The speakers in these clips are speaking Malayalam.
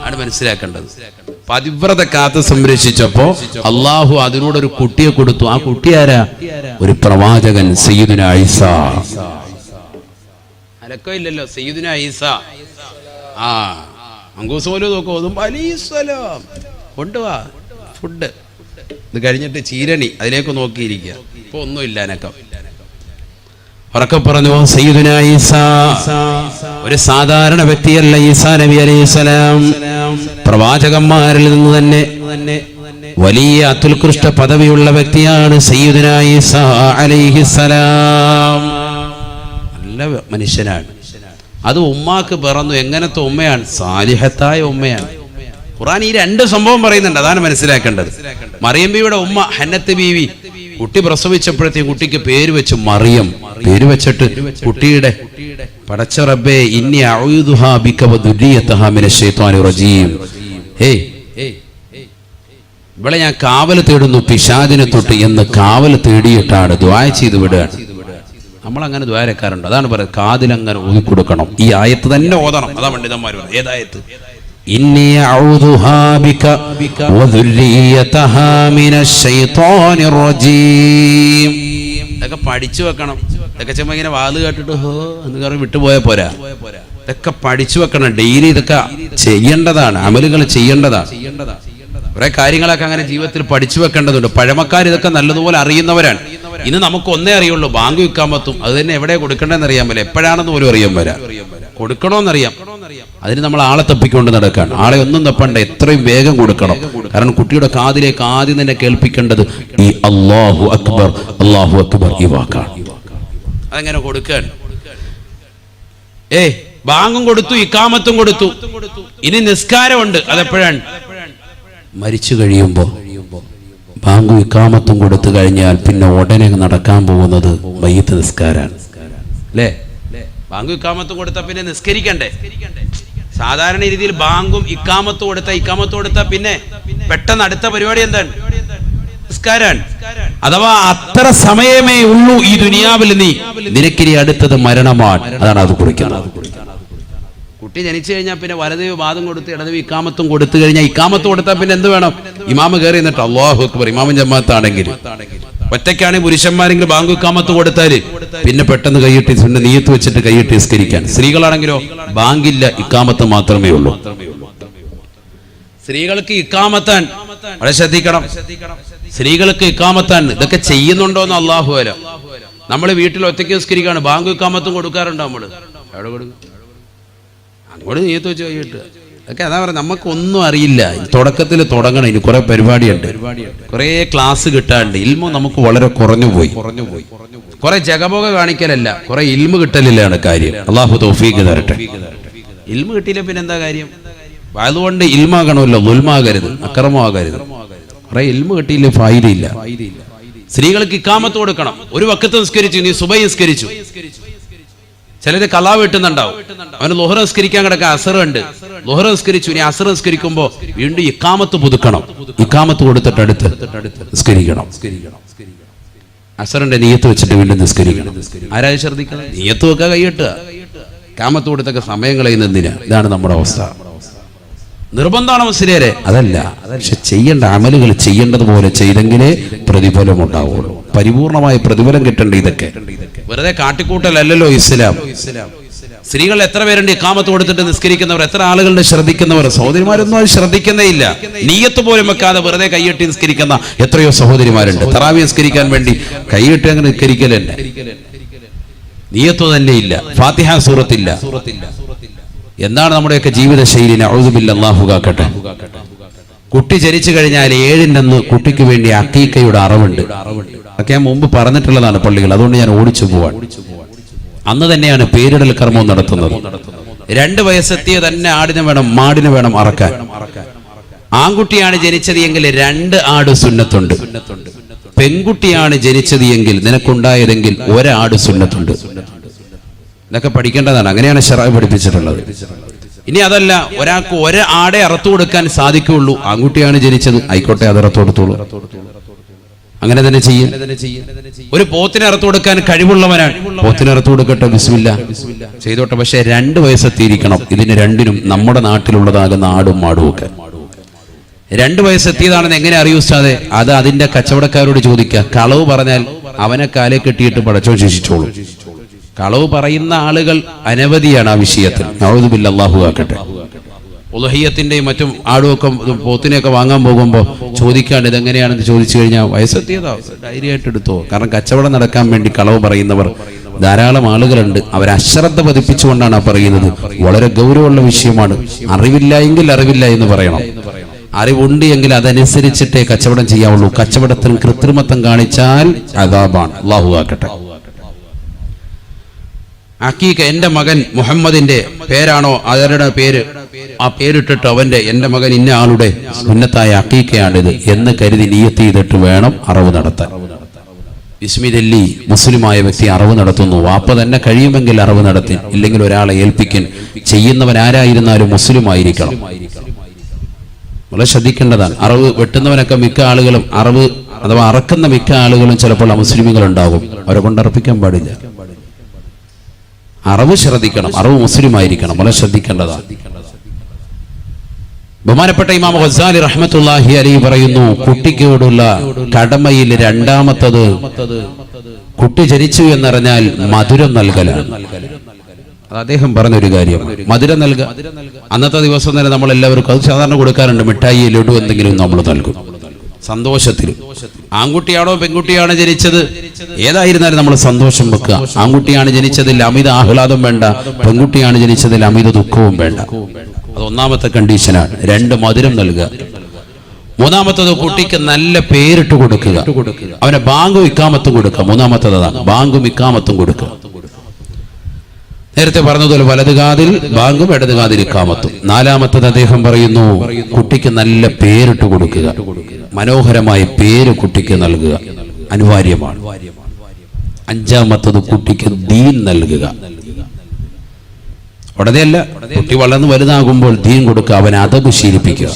ആണ് മനസ്സിലാക്കേണ്ടത്. പതിവ്രത കാത്ത് സംരക്ഷിച്ചപ്പോ അള്ളാഹു അതിനോടൊരു കുട്ടിയെ കൊടുത്തു. ആ കുട്ടി ആരാ? ഒരു പ്രവാചകൻ, സയ്യിദുനാ ഈസാ. അലക്കമില്ലല്ലോ, സയ്യിദുനാ ഈസാ. അങ്കൂസ് പോലും നോക്കും, അലൈഹിസ്സലാം കൊണ്ടുവാ ഫുഡ്. ഇത് കഴിഞ്ഞിട്ട് ചീരണി അതിലേക്ക് നോക്കിയിരിക്കുക. ഇപ്പൊ ഒന്നുമില്ല അനക്കം. ഉറക്കെ പറഞ്ഞു, സയ്യിദുനാ ഈസാ ഒരു സാധാരണ വ്യക്തിയല്ല. ഈസാ നബി അലൈഹിസ്സലാം പ്രവാചകന്മാരിൽ നിന്ന് തന്നെ വലിയ അത്യുത്കൃഷ്ട പദവിയുള്ള വ്യക്തിയാണ് സയ്യിദുനാ ഈസാ അലൈഹിസ്സലാം. നല്ല മനുഷ്യനാണ്. അത് ഉമ്മാക്ക് പിറന്നു. എങ്ങനത്തെ ഉമ്മയാണ്? സാലിഹത്തായ ഉമ്മയാണ്. ഖുർആൻ ഈ രണ്ട് സംഭവം പറയുന്നുണ്ട്, അതാണ് മനസ്സിലാക്കേണ്ടത്. മറിയം ബീവിയുടെ ഉമ്മ ഹന്നത്ത് ബീവി കുട്ടി പ്രസവിച്ചപ്പോഴത്തേക്കും കുട്ടിക്ക് പേര് വെച്ചു മറിയം. പേര് വെച്ചിട്ട് കുട്ടിയുടെ പടച്ച റബ്ബേ ഇന്നി അഊദുഹാ ബിക വദുരിയതഹാ മിനശ് ശൈത്വാനിർ റജീം, ഇവളെ ഞാൻ കാവൽ തേടുന്നു പിശാചിനെ തൊട്ട് എന്ന് കാവൽ തേടിയിട്ടാണ് ദുആ ചെയ്ത് വിടുകയാണ്. നമ്മളങ്ങനെ ദ്വാരക്കാരുണ്ട്. അതാണ് പറയുന്നത്, കാതിലങ്ങനെ ഊതി കൊടുക്കണം. ഈ ആയത്ത് തന്നെ ഓതണം. അതാ പണ്ഡിതന്മാർ പറയുന്നത്. ഏതായത്ത്? ഇന്നി അഊദുഹാ ബിക വദുരിയതഹാ മിനശ് ശൈത്വാനിർ റജീം. ഇതൊക്കെ പഠിച്ചു വെക്കണം. ഇതൊക്കെ ചുമ്മാ ഇങ്ങനെ വാല് കേട്ടിട്ട് ഹോ എന്ന് പറഞ്ഞ് വിട്ടുപോയാൽ പോരാ. ഇതൊക്കെ പഠിച്ചു വെക്കണം. ഡെയിലി ഇതൊക്കെ ചെയ്യേണ്ടതാണ്, അമലുകൾ ചെയ്യേണ്ടതാണ്. കുറെ കാര്യങ്ങളൊക്കെ അങ്ങനെ ജീവിതത്തിൽ പഠിച്ചു വെക്കേണ്ടതുണ്ട്. പഴമക്കാർ ഇതൊക്കെ നല്ലതുപോലെ അറിയുന്നവരാണ്. ഇന്ന് നമുക്ക് ഒന്നേ അറിയുള്ളൂ, ബാങ്ക് വിൽക്കാമത്തും. അത് തന്നെ എവിടെ കൊടുക്കേണ്ടതെന്ന് അറിയാൻ പറ്റില്ല, എപ്പോഴാണെന്ന് പോലും അറിയാൻ വരാം. കൊടുക്കണമെന്നറിയാം. അതിന് നമ്മൾ ആളെ തപ്പിക്കൊണ്ട് നടക്കാൻ. ആളെ ഒന്നും തപ്പണ്ട, എത്രയും വേഗം കൊടുക്കണം. കാരണം കുട്ടിയുടെ കാതിലേക്ക് ആദ്യം തന്നെ കേൾപ്പിക്കേണ്ടത് ഈ അല്ലാഹു അക്ബർ, അല്ലാഹു അക്ബർ ഈ വാക്കാണ്. അതെങ്ങനെ കൊടുക്കാൻ? ബാങ്കും കൊടുത്തു, ഇഖാമത്തും കൊടുത്തു. ഇനി നിസ്കാരമുണ്ട്. അതെപ്പോഴാണ്? മരിച്ചു കഴിയുമ്പോൾ. ബാങ്കും ഇഖാമത്തും കൊടുത്തു കഴിഞ്ഞാൽ പിന്നെ ഉടനെ നടക്കാൻ പോകുന്നത് മയ്യിത്ത് നിസ്കാരാണ്. അല്ലേ? ബാങ്കും ഇഖാമത്തും കൊടുത്താൽ പിന്നെ നിസ്കരിക്കണ്ടേ? സാധാരണ രീതിയിൽ ബാങ്കും ഇഖാമത്തും കൊടുത്താൽ പിന്നെ പെട്ടെന്ന് അടുത്ത പരിപാടി എന്താണ്? നിസ്കാരാണ്. അഥവാ അത്ര സമയമേ ഉള്ളൂ ഈ ദുനിയാവിൽ. നിനക്കിനി അടുത്തത് മരണമാണ്. അതാണ് അത് കുറിക്കുന്നത്. കുട്ടി ജനിച്ചു കഴിഞ്ഞാൽ പിന്നെ വലതുവി വാദം കൊടുത്ത് ഇടതുവി ഇഖാമത്തും കൊടുത്തു കഴിഞ്ഞാൽ, ഇഖാമത്ത് കൊടുത്താൽ പിന്നെ എന്ത് വേണം? ഇമാമ് കയറി എന്നിട്ട് അല്ലാഹു അക്ബർ. ഇമാമും ജമാഅത്താണെങ്കിൽ ഒറ്റയ്ക്കാണെങ്കിൽ പുരുഷന്മാരെങ്കിലും ബാങ്ക് ഇഖാമത്ത് കൊടുത്താല് പിന്നെ പെട്ടെന്ന് കൈയിട്ട് നിയത്ത് വെച്ചിട്ട് കൈയിട്ട് നിസ്കരിക്കാൻ. സ്ത്രീകളാണെങ്കിലോ ബാങ്കില്ല, ഇഖാമത്ത് മാത്രമേ ഉള്ളൂ. സ്ത്രീകൾക്ക് ഇഖാമത്താൻ വളരെ ശ്രദ്ധിക്കണം. സ്ത്രീകൾക്ക് ഇഖാമത്താൻ ഇതൊക്കെ ചെയ്യുന്നുണ്ടോ എന്ന് അല്ലാഹു അല. നമ്മൾ വീട്ടിൽ ഒറ്റയ്ക്ക് നിസ്കരിക്കാണ്, ബാങ്ക് ഇഖാമത്തും കൊടുക്കാറുണ്ടോ? നമ്മള് എവിടെ കൊടുക്കും? അങ്ങോട്ട് നീയത്ത് വെച്ച് കൈയിട്ട്. ഒക്കെ അതാ പറയുക, നമുക്കൊന്നും അറിയില്ല. തുടക്കത്തിൽ തുടങ്ങണം. ഇനി കുറെ പരിപാടിയുണ്ട്, കുറെ ക്ലാസ് കിട്ടാറുണ്ട്. ഇൽമു നമുക്ക് വളരെ കുറഞ്ഞു പോയി. കുറെ ജഗബോഗ കാണിക്കലല്ല, കുറെ ഇൽമു കിട്ടലില്ലാണ് കാര്യം. അല്ലാഹു തൗഫീഖ് തരട്ടെ. ഇൽമു കിട്ടിയില്ല പിന്നെ എന്താ കാര്യം? അതുകൊണ്ട് ഇൽമാകണമല്ലോ, ദുൽമാകരുത്, അക്രമമാകരുത്. കുറെ ഇൽമു കിട്ടിയില്ല, ഫായിദയില്ല. സ്ത്രീകൾക്ക് ഇഖാമത്ത് കൊടുക്കണം. ഒരു വഖത്ത് നിസ്കരിച്ചു, നീ സുബഹി നിസ്കരിച്ചു. ചിലര് കലാ വെട്ടുന്നുണ്ടാവും. അവന് ളുഹർ നിസ്കരിക്കാൻ കിടക്കാൻ അസർ ഉണ്ട്. ളുഹർ നിസ്കരിച്ചു, ഇനി അസർ നിസ്കരിക്കുമ്പോ വീണ്ടും ഇഖാമത്ത് പുതുക്കണം. ഇഖാമത്ത് കൊടുത്തിട്ട് അടുത്ത് നിസ്കരിക്കണം. അസറിന്റെ നിയത്ത് വെച്ചിട്ട് വീണ്ടും നിസ്കരിക്കണം. ആരായി ശ്രദ്ധിക്കണം? നിയത്ത് വെക്കുക, കൈയ്യട്ടുക. ഇഖാമത്ത് കൊടുത്തൊക്കെ സമയം കളയുന്നതിനാ. ഇതാണ് നമ്മുടെ അവസ്ഥ. നിർബന്ധമാണ് മുസ്ലിയരെ? അതല്ല. പക്ഷെ ചെയ്യേണ്ട അമലുകൾ ചെയ്യേണ്ടതുപോലെ ചെയ്തെങ്കിലേ പ്രതിഫലം ഉണ്ടാവുള്ളൂ. പരിപൂർണമായ പ്രതിഫലം കിട്ടേണ്ട ഇതൊക്കെ വെറുതെ കാട്ടിക്കൂട്ടലല്ലോ ഇസ്ലാം. സ്ത്രീകൾ എത്ര പേരുണ്ട് ഇഖാമത്ത് കൊടുത്തിട്ട് നിസ്കരിക്കുന്നവർ? എത്ര ആളുകളുടെ ശ്രദ്ധിക്കുന്നവർ? സഹോദരിമാരൊന്നും അത് ശ്രദ്ധിക്കുന്നേ ഇല്ല. നിയ്യത്ത് പോലും വെക്കാതെ വെറുതെ കൈയ്യട്ടി നിസ്കരിക്കുന്ന എത്രയോ സഹോദരിമാരുണ്ട്. തറാവി നിസ്കരിക്കാൻ വേണ്ടി കൈയ്യട്ടി അങ്ങനെ നിസ്കരിക്കലല്ലേ, നിയ്യത്ത് തന്നെ ഇല്ല, ഫാത്തിഹ സൂറത്തില്ല. എന്താണ് നമ്മുടെയൊക്കെ ജീവിത ശൈലി? നഊദു ബില്ലാഹി, അല്ലാഹു കാക്കട്ടെ. കുട്ടി ജനിച്ചു കഴിഞ്ഞാൽ 7-ന്റെ അന്ന് കുട്ടിക്ക് വേണ്ടി അക്കീക്കയുടെ അറവുണ്ട്. അതൊക്കെ ഞാൻ മുമ്പ് പറഞ്ഞിട്ടുള്ളതാണ് പള്ളികൾ, അതുകൊണ്ട് ഞാൻ ഓടിച്ചു പോവാൻ. അന്ന് തന്നെയാണ് പേരിടൽ കർമ്മം നടത്തുന്നത്. 2 വയസ്സെത്തിയ തന്നെ ആടിനെ വേണം, മാടിനെ വേണം അറക്കാൻ. ആൺകുട്ടിയാണ് ജനിച്ചത് എങ്കിൽ 2 ആട് സുന്നത്തുണ്ട്. പെൺകുട്ടിയാണ് ജനിച്ചത് എങ്കിൽ, നിനക്കുണ്ടായതെങ്കിൽ 1 ആട് സുന്നത്തുണ്ട്. ഇതൊക്കെ പഠിക്കേണ്ടതാണ്. അങ്ങനെയാണ് ശറഅ് പഠിപ്പിച്ചിട്ടുള്ളത്. ഇനി അതല്ല, ഒരാൾക്ക് 1 ആടെ അറുത്തു കൊടുക്കാൻ സാധിക്കുകയുള്ളൂ. ആൺകുട്ടിയാണ് ജനിച്ചത്, ആയിക്കോട്ടെ, അത് അറുത്തു കൊടുത്തോളൂ. അങ്ങനെ തന്നെ ചെയ്യും. ഒരു പോത്തിനെ അറുത്തു കൊടുക്കാൻ കഴിവുള്ളവനാണ്, പോത്തിനെ അറുത്തു കൊടുക്കട്ടെ, ബിസ്മില്ലാ ചെയ്തോട്ടെ. പക്ഷെ 2 വയസ്സെത്തിയിരിക്കണം. ഇതിന് രണ്ടിനും നമ്മുടെ നാട്ടിലുള്ളതാകുന്ന ആടും മാടും ഒക്കെ 2 വയസ്സെത്തിയതാണെന്ന് എങ്ങനെ അറിയൂ ഉസ്താദേ? അത് അതിന്റെ കച്ചവടക്കാരോട് ചോദിക്കുക. കളവ് പറഞ്ഞാൽ അവനെ കാലെ കെട്ടിയിട്ട് പടച്ചോൻ ശിക്ഷിച്ചോളൂ. കളവ് പറയുന്ന ആളുകൾ അനവധിയാണ് ആ വിഷയത്തിൽ. നഊദു ബില്ലാഹി, അല്ലാഹു ആക്കട്ടെ. ഉളുഹിയ്യത്തിന്റെയും മറ്റും ആടുമൊക്കെ പോത്തിനെയൊക്കെ വാങ്ങാൻ പോകുമ്പോൾ ചോദിക്കാണ്ട് ഇതെങ്ങനെയാണെന്ന് ചോദിച്ചു കഴിഞ്ഞാൽ വയസ്സെത്തിയതോ ഡയറി ആയിട്ട് എടുത്തോ. കാരണം കച്ചവടം നടക്കാൻ വേണ്ടി കളവ് പറയുന്നവർ ധാരാളം ആളുകളുണ്ട്. അവർ അശ്രദ്ധ പതിപ്പിച്ചുകൊണ്ടാണ് പറയുന്നത്. വളരെ ഗൗരവമുള്ള വിഷയമാണ്. അറിവില്ല എങ്കിൽ അറിവില്ല എന്ന് പറയണം. അറിവുണ്ട് എങ്കിൽ അതനുസരിച്ചിട്ടേ കച്ചവടം ചെയ്യാവുള്ളൂ. കച്ചവടത്തിൽ കൃത്രിമത്വം കാണിച്ചാൽ അദാബാണ്. അല്ലാഹു ആക്കട്ടെ. അക്കീക്ക, എന്റെ മകൻ മുഹമ്മദിന്റെ പേരാണോ അവരുടെ പേര്, ആ പേരിട്ടിട്ട് എന്റെ മകൻ ഇന്ന ആളുടെ സുന്നത്തായ അക്കീക്കയാണിത് എന്ന് കരുതി നിയ്യത്ത് ചെയ്തിട്ട് വേണം അറവ് നടത്താൻ. ഇസ്മിദല്ലി മുസ്ലിമായ വ്യക്തി അറവ് നടത്തുന്നു. വാപ്പ തന്നെ കഴിയുമെങ്കിൽ അറവ് നടത്തി, ഇല്ലെങ്കിൽ ഒരാളെ ഏൽപ്പിക്കൻ. ചെയ്യുന്നവൻ ആരായിരുന്നാലും മുസ്ലിം ആയിരിക്കണം. വളരെ ശ്രദ്ധിക്കേണ്ടതാണ്. അറവ് വെട്ടുന്നവനൊക്കെ മിക്ക ആളുകളും അറവ് അഥവാ അറക്കുന്ന മിക്ക ആളുകളും ചിലപ്പോൾ അമുസ്ലിമുകൾ ഉണ്ടാകും. അവരെ കൊണ്ടർപ്പിക്കാൻ പാടില്ല. അറവ് ശ്രദ്ധിക്കണം. അറവ് മുസ്ലിം ആയിരിക്കണം. വളരെ ശ്രദ്ധിക്കേണ്ടതാണ്. ബഹുമാനപ്പെട്ട ഇമാം ഗസാലി റഹ്മത്തുള്ളാഹി അലൈഹി പറയുന്നു, കുട്ടിക്കോടുള്ള കടമയിൽ രണ്ടാമത്തത് കുട്ടി ജനിച്ചു എന്നറിഞ്ഞാൽ മധുരം നൽകലാണ്. അത് അദ്ദേഹം പറഞ്ഞൊരു കാര്യം. മധുരം നൽകുക. അന്നത്തെ ദിവസം തന്നെ നമ്മൾ എല്ലാവർക്കും അത് സാധാരണ കൊടുക്കാറുണ്ട്. മിഠായി, ലഡു എന്തെങ്കിലും നമ്മൾ നൽകും സന്തോഷത്തിൽ. ആൺകുട്ടിയാണോ പെൺകുട്ടിയാണോ ജനിച്ചത്, ഏതായിരുന്നാലും നമ്മൾ സന്തോഷം വെക്കുക. ആൺകുട്ടിയാണ് ജനിച്ചതിൽ അമിത ആഹ്ലാദം വേണ്ട, പെൺകുട്ടിയാണ് ജനിച്ചതിൽ അമിത ദുഃഖവും വേണ്ട. അത് ഒന്നാമത്തെ കണ്ടീഷനാണ്. 2 മധുരം നൽകുക. മൂന്നാമത്തത് കുട്ടിക്ക് നല്ല പേരിട്ട് കൊടുക്കുക. അവനെ ബാങ്കും ഇക്കാമത്തും കൊടുക്കുക. മൂന്നാമത്തതാണ് ബാങ്കും ഇക്കാമത്തും കൊടുക്കുക. നേരത്തെ പറഞ്ഞതുപോലെ വലത് കാതിൽ ബാങ്കും ഇടത് കാതിൽ ഇക്കാമത്തും. നാലാമത്തത് അദ്ദേഹം പറയുന്നു, കുട്ടിക്ക് നല്ല പേരിട്ട് കൊടുക്കുക. മനോഹരമായ പേര് കുട്ടിക്ക് നൽകുക അനിവാര്യമാണ്. 5-മത്തത് കുട്ടിക്ക് ദീൻ നൽകുക. ഉടനെയല്ല, കുട്ടി വളർന്ന് വലുതാകുമ്പോൾ ദീൻ കൊടുക്കുക. അവൻ അദബ് ശീലിപ്പിക്കുക.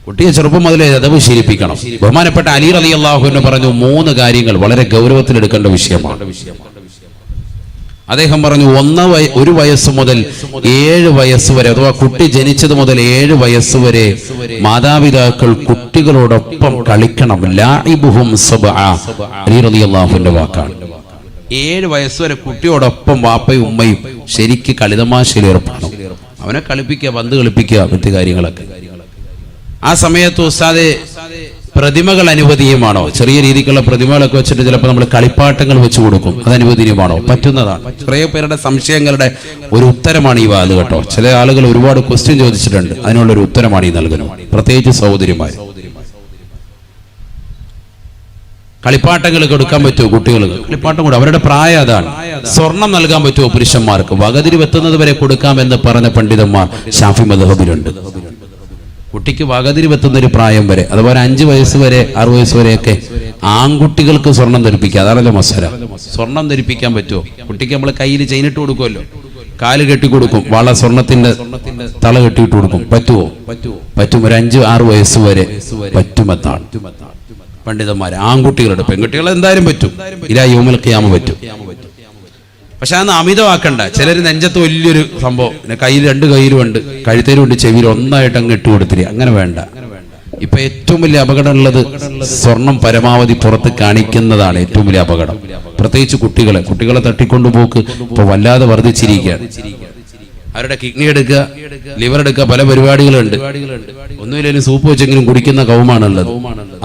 കുട്ടിയെ ചെറുപ്പം മുതലേ അദബ് ശീലിപ്പിക്കണം. ബഹുമാനപ്പെട്ട അലി റളിയല്ലാഹു അൻഹു പറഞ്ഞു 3 കാര്യങ്ങൾ വളരെ ഗൗരവത്തിലെടുക്കേണ്ട വിഷയമാണ്. അദ്ദേഹം പറഞ്ഞു, 1 വയസ്സ് മുതൽ 7 വയസ്സ് വരെ, അഥവാ കുട്ടി ജനിച്ചത് മുതൽ 7 വയസ്സ് വരെ മാതാപിതാക്കൾ കുട്ടികളോടൊപ്പം കളിക്കണം. ലാഇബുഹും സബ്അ, അലി റളിയല്ലാഹു അൻഹു വാക്കാണ്. 7 വയസ്സ് വരെ കുട്ടിയോടൊപ്പം വാപ്പയും ഉമ്മയും ശരിക്ക് കളിതമാശയിൽ ഏർപ്പെടണം. അവനെ കളിപ്പിക്കുക, പന്ത് കളിപ്പിക്കുക, മറ്റു കാര്യങ്ങളൊക്കെ. ആ സമയത്ത് ഉസ്താദെ പ്രതിമകൾ അനുവദനീയമാണോ? ചെറിയ രീതിക്കുള്ള പ്രതിമകളൊക്കെ വെച്ചിട്ട് ചിലപ്പോൾ നമ്മൾ കളിപ്പാട്ടങ്ങൾ വെച്ച് കൊടുക്കും. അത് അനുവദനീയമാണോ? പറ്റുന്നതാണ്. കുറേ പേരുടെ സംശയങ്ങളുടെ ഒരു ഉത്തരമാണ് ഈ വാത് കേട്ടോ. ചില ആളുകൾ ഒരുപാട് ക്വസ്റ്റ്യൻ ചോദിച്ചിട്ടുണ്ട്. അതിനുള്ളൊരു ഉത്തരമാണ് ഈ നൽകുന്നത്. പ്രത്യേകിച്ച് സഹോദരിമാർ, കളിപ്പാട്ടങ്ങൾ കൊടുക്കാൻ പറ്റുമോ കുട്ടികൾക്ക്? കളിപ്പാട്ടം കൂടെ അവരുടെ പ്രായം അതാണ്. സ്വർണം നൽകാൻ പറ്റുമോ പുരുഷന്മാർക്ക്? വകതിരിവ് എത്തുന്നത് വരെ കൊടുക്കാമെന്ന് പറഞ്ഞ പണ്ഡിതന്മാർ ഷാഫി മദ്ഹബിലുണ്ട്. കുട്ടിക്ക് വകതിരിവെത്തുന്നൊരു പ്രായം വരെ, അതുപോലെ 5 വയസ്സ് വരെ 6 വയസ്സ് വരെയൊക്കെ ആൺകുട്ടികൾക്ക് സ്വർണം ധരിപ്പിക്കുക. അതാണല്ലോ മസല. സ്വർണം ധരിപ്പിക്കാൻ പറ്റുമോ? കുട്ടിക്ക് നമ്മൾ കയ്യിൽ ചെയിനിട്ട് കൊടുക്കുമല്ലോ, കാല് കെട്ടിക്കൊടുക്കും, വള സ്വർണത്തിന്റെ തള കെട്ടിയിട്ട് കൊടുക്കും. പറ്റുമോ? പറ്റും. ഒരു 5-6 വയസ്സ് വരെ പറ്റുമെന്നാണ് പണ്ഡിതന്മാർ. ആൺകുട്ടികളുടെ, പെൺകുട്ടികൾ എന്തായാലും പറ്റും. ഇലാ യൗമുൽ ഖിയാമ പറ്റും. പക്ഷെ അതൊന്ന് അമിതമാക്കണ്ട. ചിലർ നെഞ്ചത്ത് വലിയൊരു സംഭവം, കയ്യിൽ 2 കയ്യിലുമുണ്ട്, കഴുത്തേലുമുണ്ട്, ചെവിയിൽ ഒന്നായിട്ട് അങ്ങ് ഇട്ട് കൊടുത്തില്ല. അങ്ങനെ വേണ്ട. ഇപ്പൊ ഏറ്റവും വലിയ അപകടം ഉള്ളത് സ്വർണം പരമാവധി പുറത്ത് കാണിക്കുന്നതാണ് ഏറ്റവും വലിയ അപകടം. പ്രത്യേകിച്ച് കുട്ടികളെ തട്ടിക്കൊണ്ടുപോക്ക് ഇപ്പൊ വല്ലാതെ വർദ്ധിച്ചിരിക്കുകയാണ്. അവരുടെ കിഡ്നി എടുക്കുക, ലിവർ എടുക്കുക, പല പരിപാടികളുണ്ട്. ഒന്നുമില്ലെങ്കിലും സൂപ്പ് വെച്ചെങ്കിലും കുടിക്കുന്ന കൗമാണുള്ളത്.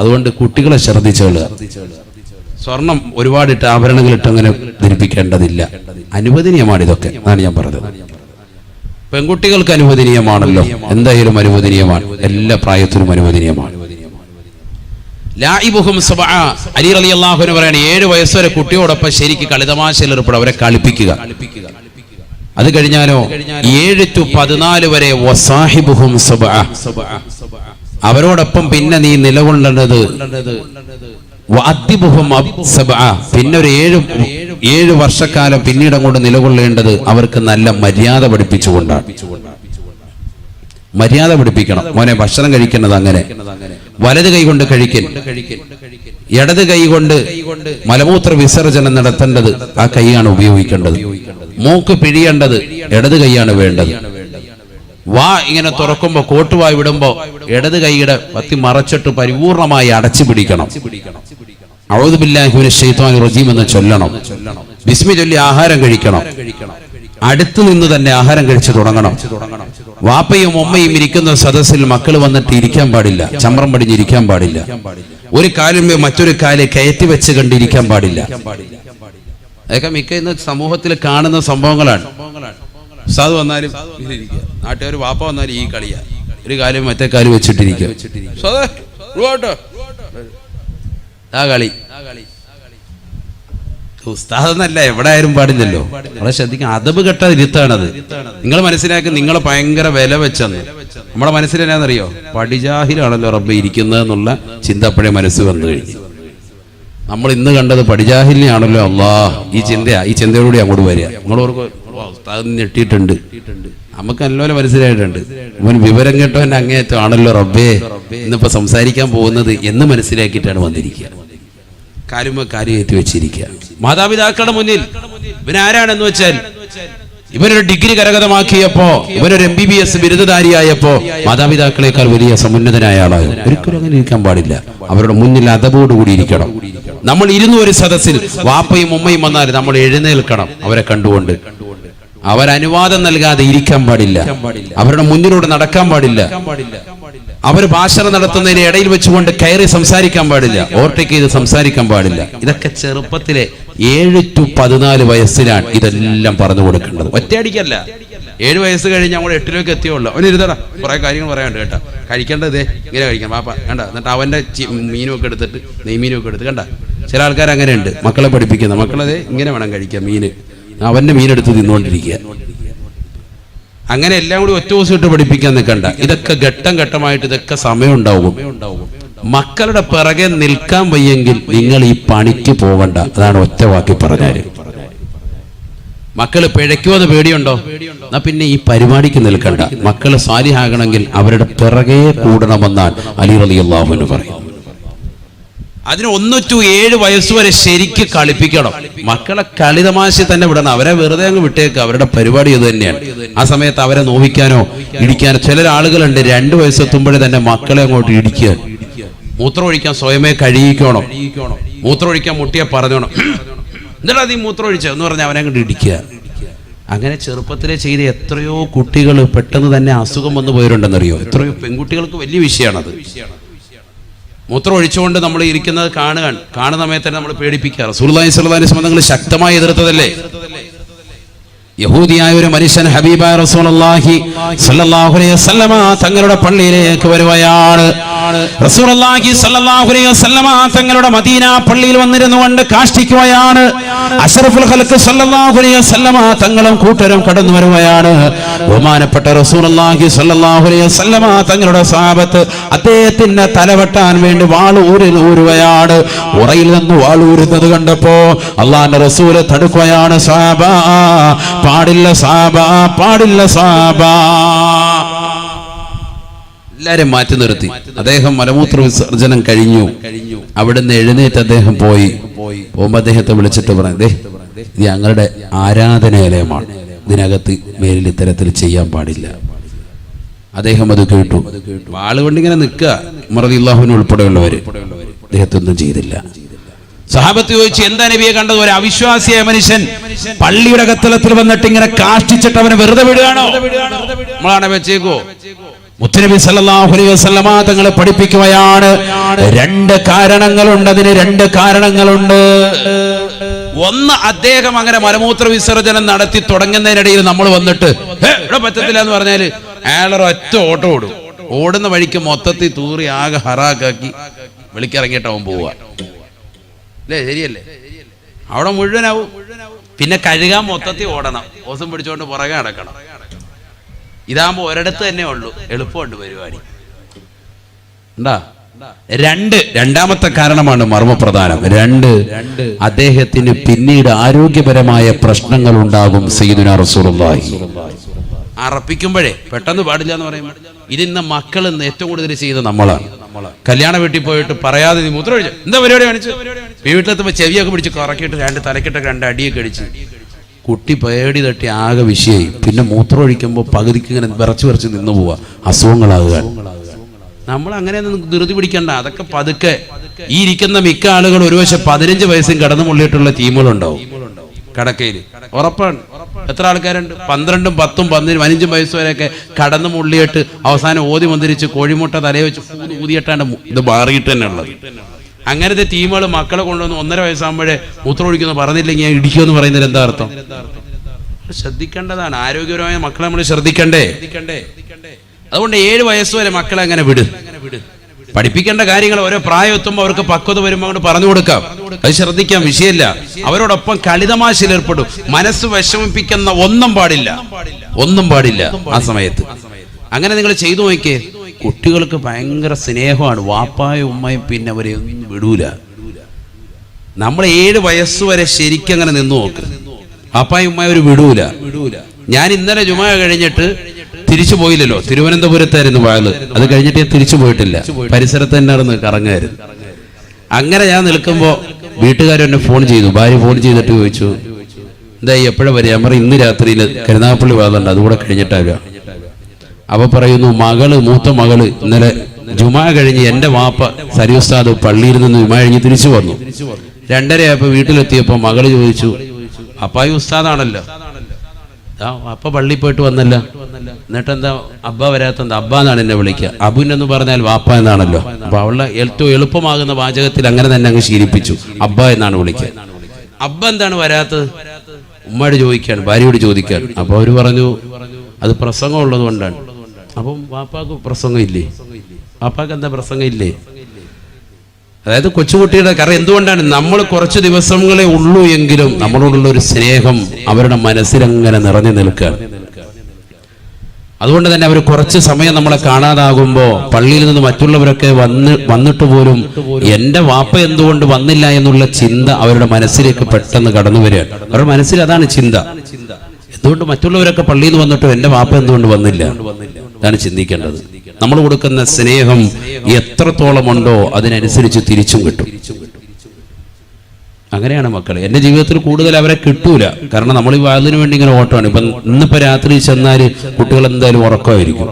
അതുകൊണ്ട് കുട്ടികളെ ശ്രദ്ധിച്ചുകൊള്ളുക. സ്വർണം ഒരുപാടിട്ട് ആഭരണങ്ങളിട്ട് അങ്ങനെ ധരിപ്പിക്കേണ്ടതില്ല. അനുവദനീയമാണ് ഇതൊക്കെ. അതാണ് ഞാൻ പറഞ്ഞത്. പെൺകുട്ടികൾക്ക് അനുവദനീയമാണല്ലോ, എന്തായാലും അനുവദനീയമാണ്. എല്ലാ പ്രായത്തിലും അനുവദനീയമാണ്. ലാഇബുഹും സബ്അ, അലി റളിയല്ലാഹു അൻഹു പറയാണ് 7 വയസ്സ് വരെ കുട്ടിയോടൊപ്പം ശരിക്ക് കളിതമാശയിൽ ഏർപ്പെടുക, അവരെ കളിപ്പിക്കുക. അത് കഴിഞ്ഞാലോ 7 to 14 വരെ വസാഹിബുഹും സബ്അ, അവരോടൊപ്പം പിന്നെ നീ നിലകൊള്ളേണ്ടത് പിന്നെ ഒരു 7 വർഷക്കാലം പിന്നീട് അങ്ങോട്ട് നിലകൊള്ളേണ്ടത് അവർക്ക് നല്ല മര്യാദ പഠിപ്പിച്ചുകൊണ്ടാണ്. മര്യാദ പഠിപ്പിക്കണം. മോനെ ഭക്ഷണം കഴിക്കുന്നത് അങ്ങനെ, വലത് കൈ കൊണ്ട് കഴിക്കൽ, ഇടത് കൈ കൊണ്ട് മലമൂത്ര വിസർജനം നടത്തേണ്ടത് ആ കൈയാണ് ഉപയോഗിക്കേണ്ടത്. മൂക്ക് പിഴിയേണ്ടത് ഇടത് കൈയാണ് വേണ്ടത്. വാ ഇങ്ങനെ തുറക്കുമ്പോ കോട്ടുവായി വിടുമ്പോ ഇടത് കൈയുടെ പത്തി മറച്ചിട്ട് പരിപൂർണമായി അടച്ചു പിടിക്കണം. അഊദു ബില്ലാഹി മിനശ് ശൈത്വാനിർ റജീം എന്ന് ചൊല്ലണം. ബിസ്മി ചൊല്ലി ആഹാരം കഴിക്കണം. അടുത്തു നിന്ന് തന്നെ ആഹാരം കഴിച്ചു തുടങ്ങണം. വാപ്പയും ഉമ്മയും ഇരിക്കുന്ന സദസ്സിൽ മക്കൾ വന്നിട്ട് ഇരിക്കാൻ പാടില്ല, ചമ്രം പടിഞ്ഞിരിക്കാൻ പാടില്ല, ഒരു കാലിന്മേ മറ്റൊരു കാല് കയറ്റി വെച്ച് കണ്ടിരിക്കാൻ പാടില്ല. അതൊക്കെ മിക്ക ഇന്ന് സമൂഹത്തിൽ കാണുന്ന സംഭവങ്ങളാണ്. ഉസ്താദ് വന്നാലും നാട്ടുകാർ വാപ്പ വന്നാലും ഈ കളിയാ, ഒരു കാലും മറ്റേ കാലും വെച്ചിട്ടിരിക്കുക. ആ കളി ഉസ്താദെന്നല്ല, എവിടെ ആയാലും പാടില്ലല്ലോ. നമ്മളെ ശ്രദ്ധിക്കാൻ അതബ് കെട്ട ഇരുത്താണത്. നിങ്ങൾ മനസ്സിലാക്കി നിങ്ങളെ ഭയങ്കര വില വെച്ചെന്ന്. നമ്മളെ മനസ്സിലെന്നാന്നറിയോ, പടിജാഹിലാണല്ലോ റബ്ബ് ഇരിക്കുന്നത് എന്നുള്ള ചിന്ത അപ്പോഴേ മനസ്സ് വന്നു കഴിഞ്ഞു. നമ്മൾ ഇന്ന് കണ്ടത് പടിജാഹിലിനെയാണല്ലോ അള്ളാഹ്. ഈ ചിന്തയോടുകൂടി അങ്ങോട്ട് വരിക. നിങ്ങളോർക്ക് ഉസ്താദ് ഞെട്ടിയിട്ടുണ്ട്, നമുക്ക് നല്ലപോലെ മനസ്സിലായിട്ടുണ്ട്. അവൻ വിവരം കേട്ടവൻ അങ്ങേയറ്റം ആണല്ലോ റബ്ബേ ഇന്നിപ്പോ സംസാരിക്കാൻ പോകുന്നത് എന്ന് മനസ്സിലാക്കിയിട്ടാണ് വന്നിരിക്കുക. കാലുമ കാര്യം ഏറ്റി വെച്ചിരിക്കുക. മാതാപിതാക്കളുടെ മുന്നിൽ ഇവനാരാണെന്ന് വെച്ചാൽ, ഇവനൊരു ഡിഗ്രി കരഗതമാക്കിയപ്പോ, ഇവനൊരു MBBS ബിരുദധാരിയായപ്പോ മാതാപിതാക്കളെക്കാൾ വലിയ സമുന്നതനായ ആളാണ്. ഒരിക്കലും അങ്ങനെ ഇരിക്കാൻ പാടില്ല. അവരുടെ മുന്നിൽ അതബോടുകൂടി ഇരിക്കണം. നമ്മൾ ഇരുന്ന ഒരു സദസ്സിൽ വാപ്പയും ഉമ്മയും വന്നാൽ നമ്മൾ എഴുന്നേൽക്കണം. അവരെ കണ്ടുകൊണ്ട് അവരനുവാദം നൽകാതെ ഇരിക്കാൻ പാടില്ല. അവരുടെ മുന്നിലൂടെ നടക്കാൻ പാടില്ല. അവർ ഭാഷണം നടത്തുന്നതിന് ഇടയിൽ വെച്ചുകൊണ്ട് കയറി സംസാരിക്കാൻ പാടില്ല. ഓവർടേക്ക് ചെയ്ത് സംസാരിക്കാൻ പാടില്ല. ഇതൊക്കെ ചെറുപ്പത്തിലെ 7 to 14 വയസ്സിലാണ് ഇതെല്ലാം പറഞ്ഞു കൊടുക്കേണ്ടത്. ഒറ്റയടിക്കല്ല. 7 വയസ്സ് കഴിഞ്ഞ് നമ്മൾ 8ലേക്ക് എത്തിയുള്ളൂ. അവന് ഇരുതടാ, കുറെ കാര്യങ്ങൾ പറയാനുണ്ട് കേട്ടാ. കഴിക്കേണ്ടതേ ഇങ്ങനെ കഴിക്കാം പാപ്പ കണ്ട. എന്നിട്ട് അവന്റെ മീനുമൊക്കെ എടുത്തിട്ട് നെയ്മീനുമൊക്കെ എടുത്ത് കണ്ട. ചില ആൾക്കാർ അങ്ങനെയുണ്ട്, മക്കളെ പഠിപ്പിക്കുന്ന. മക്കളതേ ഇങ്ങനെ വേണം കഴിക്കാം മീന്, അവന്റെ മീനെടുത്ത് തിന്നുകൊണ്ടിരിക്കുക. അങ്ങനെ എല്ലാം കൂടി ഒറ്റ ദിവസം ഇട്ട് പഠിപ്പിക്കാൻ നിൽക്കണ്ട. ഇതൊക്കെ ഘട്ടം ഘട്ടമായിട്ട് ഇതൊക്കെ സമയം ഉണ്ടാവും. മക്കളുടെ പിറകെ നിൽക്കാൻ വയ്യെങ്കിൽ നിങ്ങൾ ഈ പണിക്ക് പോകണ്ട. അതാണ് ഒറ്റ വാക്കി പറഞ്ഞാല്. മക്കള് പിഴയ്ക്കുമെന്ന് പേടിയുണ്ടോ? എന്നാ പിന്നെ ഈ പരിപാടിക്ക് നിൽക്കണ്ട. മക്കള് സാലിഹാകണമെങ്കിൽ അവരുടെ പിറകെ കൂടണമെന്നാണ് അലി റളിയല്ലാഹു അൻഹു പറയും. അതിന് 1 to 7 വയസ്സുവരെ ശരിക്ക് കളിപ്പിക്കണം. മക്കളെ കളി തമാശ തന്നെ വിടണം. അവരെ വെറുതെ അങ്ങ് വിട്ടേക്ക്. അവരുടെ പരിപാടി ഇത് തന്നെയാണ്. ആ സമയത്ത് അവരെ നോവിക്കാനോ ഇടിക്കാനോ ചില ആളുകളുണ്ട്. 2 വയസ്സെത്തുമ്പോഴേ തന്നെ മക്കളെ അങ്ങോട്ട് ഇടിക്കുക. മൂത്രം ഒഴിക്കാൻ സ്വയമേ കഴിയിക്കണം. മൂത്രം ഒഴിക്കാൻ മുട്ടിയെ പറഞ്ഞോണം. എന്നിട്ട് നീ മൂത്രം ഒഴിച്ച എന്ന് പറഞ്ഞാൽ അവനെ അങ്ങോട്ട് ഇടിക്കുക. അങ്ങനെ ചെറുപ്പത്തിലെ ചെയ്ത എത്രയോ കുട്ടികൾ പെട്ടെന്ന് തന്നെ അസുഖം വന്നു പോയിട്ടുണ്ടെന്നറിയോ? എത്രയോ പെൺകുട്ടികൾക്ക് വലിയ വിഷയമാണത്. മൂത്രം ഒഴിച്ചുകൊണ്ട് നമ്മൾ ഇരിക്കുന്നത് കാണുന്ന സമയത്ത് തന്നെ നമ്മൾ പേടിപ്പിക്കുക. റസൂലുള്ളാഹി സ്വല്ലല്ലാഹു അലൈഹി വസല്ലം ശക്തമായി എതിർത്തതല്ലേ? യഹൂദിയായ ഒരു മനുഷ്യൻ ഹബീബായ റസൂലുള്ളാഹി സ്വല്ലല്ലാഹു അലൈഹി വസല്ലമ തങ്ങളുടെ പള്ളിയിലേക്ക് വരുകയാണ്. റസൂലുള്ളാഹി സ്വല്ലല്ലാഹു അലൈഹി വസല്ലമ തങ്ങളുടെ മദീന പള്ളിയിൽ വന്നിരുന്നുകൊണ്ട് കാഷ്ടിക്കുകയാണ്. അഷ്റഫുൽ ഖൽഖ് സ്വല്ലല്ലാഹു അലൈഹി വസല്ലമ തങ്ങളും കൂട്ടരും കടന്നു വരുകയാണ്. ബഹുമാനപ്പെട്ട റസൂലുള്ളാഹി സ്വല്ലല്ലാഹു അലൈഹി വസല്ലമ തങ്ങളുടെ സ്വഹാബത്ത് അദ്ദേഹത്തിന്റെ തലവെട്ടാൻ വേണ്ടി വാൾ ഊരുകയാണ്. ഉറയിൽ നിന്ന് വാൾ ഊരുന്നത് കണ്ടപ്പോ അല്ലാഹുവിന്റെ റസൂൽ തടുക്കുകയാണ്. സ്വഹാബ, പാടില്ല സ്വഹാബ, പാടില്ല സ്വഹാബ. എല്ലാരും മാറ്റി നിർത്തി. അദ്ദേഹം മലമൂത്ര വിസർജനം കഴിഞ്ഞു. അവിടുന്ന് എഴുന്നേറ്റ് അദ്ദേഹം പോയി. പോകുമ്പോ അദ്ദേഹത്തെ വിളിച്ചിട്ട് പറഞ്ഞു, ഇത് ഞങ്ങളുടെ ആരാധനാലയമാണ്, ഇതിനകത്ത് മേലിൽ ഇത്തരത്തിൽ ചെയ്യാൻ പാടില്ല. അദ്ദേഹം അത് കേട്ടു. വാളുകൊണ്ട് ഇങ്ങനെ നിൽക്കുക. ഉമർ റളിയല്ലാഹു അൻഹു ഉൾപ്പെടെയുള്ളവര് അദ്ദേഹത്തൊന്നും ചെയ്തില്ല. സഹാബത്ത് ചോദിച്ചു, എന്താ നബിയെ കണ്ടത്? ഒരു അവിശ്വാസിയായ മനുഷ്യൻ പള്ളിയുടെ കത്തളത്തിൽ വന്നിട്ട് ഇങ്ങനെ കാഷ്ടിച്ചിട്ട് അവനെ വെറുതെ വിടുകയാണോ? നമ്മളാണ് വെച്ചേക്കോ? മുത്തുനബി സല്ലല്ലാഹു അലൈഹി വസല്ലമ തങ്ങളെ പഠിപ്പിക്കുകയാണ്. 2 കാരണങ്ങളുണ്ട്. അതിന് 2 കാരണങ്ങളുണ്ട്. ഒന്ന്, അദ്ദേഹം അങ്ങനെ മലമൂത്ര വിസർജനം നടത്തി തുടങ്ങുന്നതിനിടയിൽ നമ്മൾ വന്നിട്ട് ഇവിടെ പറ്റത്തില്ല എന്ന് പറഞ്ഞാല് അയാളൊരു ഒറ്റ ഓട്ടം ഓടും. ഓടുന്ന വഴിക്ക് മൊത്തത്തിൽ തൂറി ആകെ ഹറാക്കാക്കി വിളിക്കിറങ്ങിയിട്ടാവും പോവുക. അല്ലേ? ശരിയല്ലേ? അവിടെ മുഴുവനാവും. പിന്നെ കഴുകാൻ മൊത്തത്തിൽ ഓടണം. ഓസം പിടിച്ചോണ്ട് പുറകെ നടക്കണം. ഇതാകുമ്പോ ഒരിടത്ത് തന്നെ ഉള്ളൂ, എളുപ്പമുണ്ട് പരിപാടി. രണ്ടാമത്തെ കാരണമാണ് മർമ്മപ്രധാനം. 2, അദ്ദേഹത്തിന് പിന്നീട് ആരോഗ്യപരമായ പ്രശ്നങ്ങൾ ഉണ്ടാകും. സയ്യിദുനാ റസൂലുള്ളാഹി അറപ്പിക്കുമ്പോഴേ പെട്ടെന്ന് പാടില്ല എന്ന് പറയുമ്പോൾ ഇതിന്ന് മക്കൾ ഏറ്റവും കൂടുതൽ ചെയ്യുന്നത് നമ്മളാണ്. കല്യാണ വീട്ടിൽ പോയിട്ട് പറയാതെ നീ മൂത്രം ഒഴിച്ചു എന്താ പരിപാടി കാണിച്ചു, വീട്ടിലെത്തുമ്പോൾ ചെവിയൊക്കെ പിടിച്ച് കറക്കിയിട്ട് തലക്കിട്ടൊക്കെ 2 അടിയൊക്കെ അടിച്ച് കുട്ടി പേടി തട്ടി ആകെ വിഷയമായി. പിന്നെ മൂത്രം ഒഴിക്കുമ്പോൾ പകുതിക്ക് ഇങ്ങനെ വിറച്ച് നിന്ന് പോവുക, അസുഖങ്ങളാകുക. നമ്മൾ അങ്ങനെയൊന്നും ധൃതി പിടിക്കണ്ട. അതൊക്കെ പതുക്കെ. ഈ ഇരിക്കുന്ന മിക്ക ആളുകൾ ഒരുപക്ഷെ 15 വയസ്സും കടന്നു മുള്ളിയിട്ടുള്ള ടീമുകളുണ്ടാവും കടക്കയിൽ, ഉറപ്പാണ്. എത്ര ആൾക്കാരുണ്ട് 12ഉം 10ഉം 15 വയസ്സ് വരെയൊക്കെ കടന്നു മുള്ളിയിട്ട് അവസാനം ഓതി മന്ദിരിച്ച് കോഴിമുട്ട തലയെ വെച്ച് ഊതിയിട്ടാണ് ഇത് മാറിയിട്ട് തന്നെ ഉള്ളത്. അങ്ങനത്തെ ടീമുകൾ മക്കളെ കൊണ്ടുവന്ന് 1.5 വയസ്സാകുമ്പോഴേ മൂത്രം ഒഴിക്കുന്നു പറഞ്ഞില്ലെങ്കിൽ ഇടിക്കുമെന്ന് പറയുന്നതിൽ എന്താ അർത്ഥം? ശ്രദ്ധിക്കേണ്ടതാണ്. ആരോഗ്യപരമായ മക്കളെ നമ്മൾ ശ്രദ്ധിക്കണ്ടേ? അതുകൊണ്ട് 7 വയസ്സ് വരെ മക്കളെ അങ്ങനെ വിട്. പഠിപ്പിക്കേണ്ട കാര്യങ്ങൾ ഓരോ പ്രായം എത്തുമ്പോൾ അവർക്ക് പക്വത വരുമ്പോൾ അങ്ങോട്ട് പറഞ്ഞു കൊടുക്കാം, അത് ശ്രദ്ധിക്കാം, വിഷയമില്ല. അവരോടൊപ്പം കളിതമാശയിൽ ഏർപ്പെടും. മനസ്സ് വിഷമിപ്പിക്കുന്ന ഒന്നും പാടില്ല ആ സമയത്ത്. അങ്ങനെ നിങ്ങൾ ചെയ്തു നോക്കിയേ. കുട്ടികൾക്ക് ഭയങ്കര സ്നേഹമാണ് വാപ്പായും ഉമ്മയും, പിന്നെ അവരെ ഒന്നും വിടൂല. നമ്മൾ 7 വയസ്സ് വരെ ശരിക്കും അങ്ങനെ നിന്ന് നോക്ക്. വാപ്പായും ഉമ്മയും അവർ വിടൂല. ഞാൻ ഇന്നലെ ജുമാ കഴിഞ്ഞിട്ട് തിരിച്ചു പോയില്ലല്ലോ, തിരുവനന്തപുരത്തായിരുന്നു വാഴ്. അത് കഴിഞ്ഞിട്ട് ഞാൻ തിരിച്ചു പോയിട്ടില്ല, പരിസരത്ത് തന്നെ നടന്ന് കറങ്ങായിരുന്നു. അങ്ങനെ ഞാൻ നിൽക്കുമ്പോൾ വീട്ടുകാരെന്നെ ഫോൺ ചെയ്തു. ഭാര്യ ഫോൺ ചെയ്തിട്ട് ചോദിച്ചു, എന്തായി എപ്പോഴാ വരിക? ഞാൻ പറയും ഇന്ന് രാത്രിയിൽ കരുനാഗപ്പള്ളി വാദമുണ്ട്, അതുകൂടെ കഴിഞ്ഞിട്ടാവുക. അവ പറയുന്നു, മൂത്ത മകള് ഇന്നലെ ജുമാ കഴിഞ്ഞ് എൻ്റെ വാപ്പ സരിയുസ്താദ് പള്ളിയിൽ നിന്ന് ജുമാ കഴിഞ്ഞ് തിരിച്ചു വന്നു. 2:30 ആയപ്പോൾ വീട്ടിലെത്തിയപ്പോൾ മകള് ചോദിച്ചു, അപ്പായി ഉസ്താദാണല്ലോ, അപ്പ പള്ളിയിൽ പോയിട്ട് വന്നല്ല, എന്നിട്ടെന്താ അബ്ബ വരാത്തെന്താ? അബ്ബ എന്നാണ് എന്നെ വിളിക്കുക. അബുനെന്ന് പറഞ്ഞാൽ വാപ്പ എന്നാണല്ലോ. അപ്പൊ അവളുടെ ഏറ്റവും എളുപ്പമാകുന്ന വാചകത്തിൽ അങ്ങനെ തന്നെ അങ്ങ് ശീലിപ്പിച്ചു, അബ്ബ എന്നാണ് വിളിക്കുക. അബ്ബ എന്താണ് വരാത്തത്? ഉമ്മയോട് ചോദിക്കുകയാണ്, ഭാര്യയോട് ചോദിക്കുകയാണ്. അപ്പൊ അവര് പറഞ്ഞു, അത് പ്രസംഗം ഉള്ളത് കൊണ്ടാണ്. അപ്പം വാപ്പാക്ക് പ്രസംഗം ഇല്ലേ? വാപ്പാക്ക് എന്താ പ്രസംഗം ഇല്ലേ? അതായത് കൊച്ചുകുട്ടിയുടെ കാരണം എന്തുകൊണ്ടാണ്? നമ്മൾ കുറച്ച് ദിവസങ്ങളെ ഉള്ളൂ എങ്കിലും നമ്മളോടുള്ള ഒരു സ്നേഹം അവരുടെ മനസ്സിലങ്ങനെ നിറഞ്ഞു നിൽക്കുകയാണ്. അതുകൊണ്ട് തന്നെ അവർ കുറച്ച് സമയം നമ്മളെ കാണാതാകുമ്പോൾ പള്ളിയിൽ നിന്ന് മറ്റുള്ളവരൊക്കെ വന്നിട്ട് പോലും എൻ്റെ വാപ്പ എന്തുകൊണ്ട് വന്നില്ല എന്നുള്ള ചിന്ത അവരുടെ മനസ്സിലേക്ക് പെട്ടെന്ന് കടന്നു വരികയാണ്. അവരുടെ മനസ്സിൽ അതാണ് ചിന്ത. എന്തുകൊണ്ട് മറ്റുള്ളവരൊക്കെ പള്ളിയിൽ നിന്ന് വന്നിട്ടും എൻ്റെ വാപ്പ എന്തുകൊണ്ട് വന്നില്ല? ഇതാണ് ചിന്തിക്കേണ്ടത്. നമ്മൾ കൊടുക്കുന്ന സ്നേഹം എത്രത്തോളം ഉണ്ടോ അതിനനുസരിച്ച് തിരിച്ചും കിട്ടും. അങ്ങനെയാണ് മക്കൾ. എൻ്റെ ജീവിതത്തിൽ കൂടുതൽ അവരെ കിട്ടൂല, കാരണം നമ്മൾ ഈ വാതിന് വേണ്ടി ഇങ്ങനെ ഓട്ടമാണ്. ഇപ്പം ഇന്നിപ്പോൾ രാത്രി ചെന്നാൽ കുട്ടികൾ എന്തായാലും ഉറക്കമായിരിക്കും.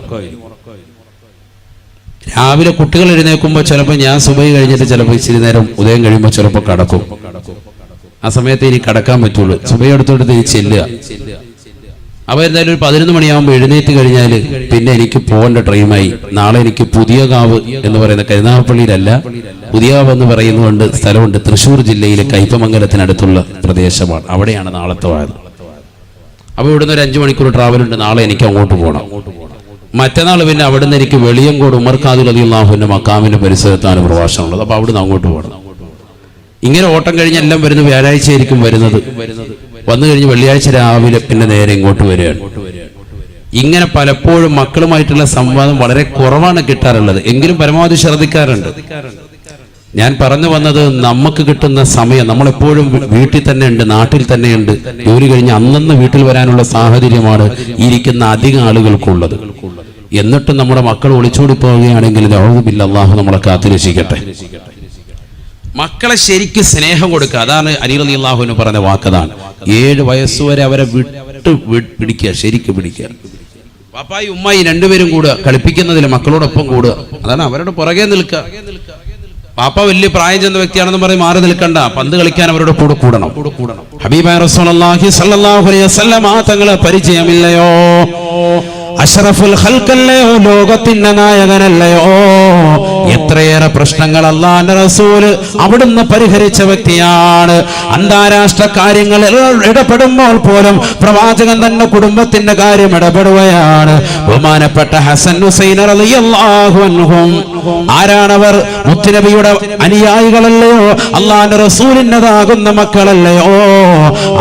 രാവിലെ കുട്ടികൾ എഴുന്നേൽക്കുമ്പോൾ ചിലപ്പോൾ ഞാൻ സുബഹി കഴിഞ്ഞിട്ട് ചിലപ്പോൾ ഇച്ചിരി നേരം ഉദയം കഴിയുമ്പോൾ ചിലപ്പോൾ കടക്കും. ആ സമയത്ത് ഇനി കടക്കാൻ പറ്റുള്ളൂ. സുബഹി എടുത്തോട്ട് ചെല്ലുക. അപ്പോൾ എന്തായാലും ഒരു 11 മണിയാകുമ്പോൾ എഴുന്നേറ്റ് കഴിഞ്ഞാൽ പിന്നെ എനിക്ക് പോകേണ്ട ടൈമായി. നാളെ എനിക്ക് പുതിയകാവ് എന്ന് പറയുന്ന കരുനാഗപ്പള്ളിയിലല്ല, പുതിയകാവ് എന്ന് പറയുന്നതുകൊണ്ട് സ്ഥലമുണ്ട്, തൃശ്ശൂർ ജില്ലയിലെ കയ്പമംഗലത്തിനടുത്തുള്ള പ്രദേശമാണ്. അവിടെയാണ് നാളത്തെ വാഴ. അപ്പോൾ ഇവിടുന്ന് ഒരു 5 മണിക്കൂർ ട്രാവലുണ്ട്. നാളെ എനിക്ക് അങ്ങോട്ട് പോകണം. മറ്റന്നാൾ പിന്നെ അവിടുന്ന് എനിക്ക് വെളിയങ്കോട് ഉമർ ഖാദിർ റളിയല്ലാഹുവിന്റെ മക്കാമിന്റെ പരിസരത്താണ് പ്രഭാഷണമുള്ളത്. അപ്പോൾ അവിടുന്ന് അങ്ങോട്ട് പോകണം. ഇങ്ങനെ ഓട്ടം കഴിഞ്ഞ് എല്ലാം വരുന്ന വ്യാഴാഴ്ച ആയിരിക്കും വരുന്നത്. വന്നു കഴിഞ്ഞ് വെള്ളിയാഴ്ച രാവിലെ പിന്നെ നേരെ ഇങ്ങോട്ട് വരികയാണ്. ഇങ്ങനെ പലപ്പോഴും മക്കളുമായിട്ടുള്ള സംവാദം വളരെ കുറവാണ് കിട്ടാറുള്ളത്, എങ്കിലും പരമാവധി ശ്രദ്ധിക്കാറുണ്ട്. ഞാൻ പറഞ്ഞു വന്നത്, നമുക്ക് കിട്ടുന്ന സമയം നമ്മളെപ്പോഴും വീട്ടിൽ തന്നെ ഉണ്ട്, നാട്ടിൽ തന്നെയുണ്ട്. ജോലി കഴിഞ്ഞ് അന്നന്ന് വീട്ടിൽ വരാനുള്ള സാഹചര്യമാണ് ഇരിക്കുന്ന അധികം ആളുകൾക്കുള്ളത്. എന്നിട്ടും നമ്മുടെ മക്കൾ ഒളിച്ചോടി പോവുകയാണെങ്കിൽ അല്ലാഹു നമ്മളെ കാത്തുരക്ഷിക്കട്ടെ. മക്കളെ ശരിക്ക് സ്നേഹം കൊടുക്കുക. അതാണ് അലി റളിയല്ലാഹു അൻഹു പറഞ്ഞ വാക്കതാണ്. 7 വയസ്സുവരെ അവരെ പിടിക്കുക, ശരിക്ക് പിടിക്കുക. പാപ്പായി ഉമ്മായി രണ്ടുപേരും കൂടുക, കളിപ്പിക്കുന്നതിൽ മക്കളോടൊപ്പം കൂടുക. അതാണ് അവരുടെ പുറകെ നിൽക്കുക. പാപ്പ വലിയ പ്രായം ചെന്ന വ്യക്തിയാണെന്ന് പറഞ്ഞ് മാറി നിൽക്കണ്ട, പന്ത് കളിക്കാൻ അവരുടെ കൂടെ കൂടണം. ഹബീബായ റസൂലുള്ളാഹി സ്വല്ലല്ലാഹു അലൈഹി വസല്ലം തങ്ങളെ പരിചയമില്ലയോ? അഷ്റഫുൽ ഖൽഖല്ലയോ, ലോകത്തിന്റെ നായകനല്ലയോ? എത്രയേറെ പ്രശ്നങ്ങൾ അല്ലാഹുവിന്റെ റസൂല് അവിടുന്ന് പരിഹരിച്ച വ്യക്തിയാണ്. അന്താരാഷ്ട്ര കാര്യങ്ങളിൽ ഇടപെടുമ്പോൾ പോലും പ്രവാചകൻ തന്നെ കുടുംബത്തിന്റെ കാര്യം ഇടപെടുകയാണ്. ബഹുമാനപ്പെട്ട ഹസൻ ഹുസൈൻ റളിയല്ലാഹു അൻഹും ആരാണവർ? മുത്തുനബിയുടെ അനുയായികളല്ലയോ? അല്ലാഹുവിന്റെ റസൂലിൻ്റെതാകുന്ന മക്കളല്ലയോ?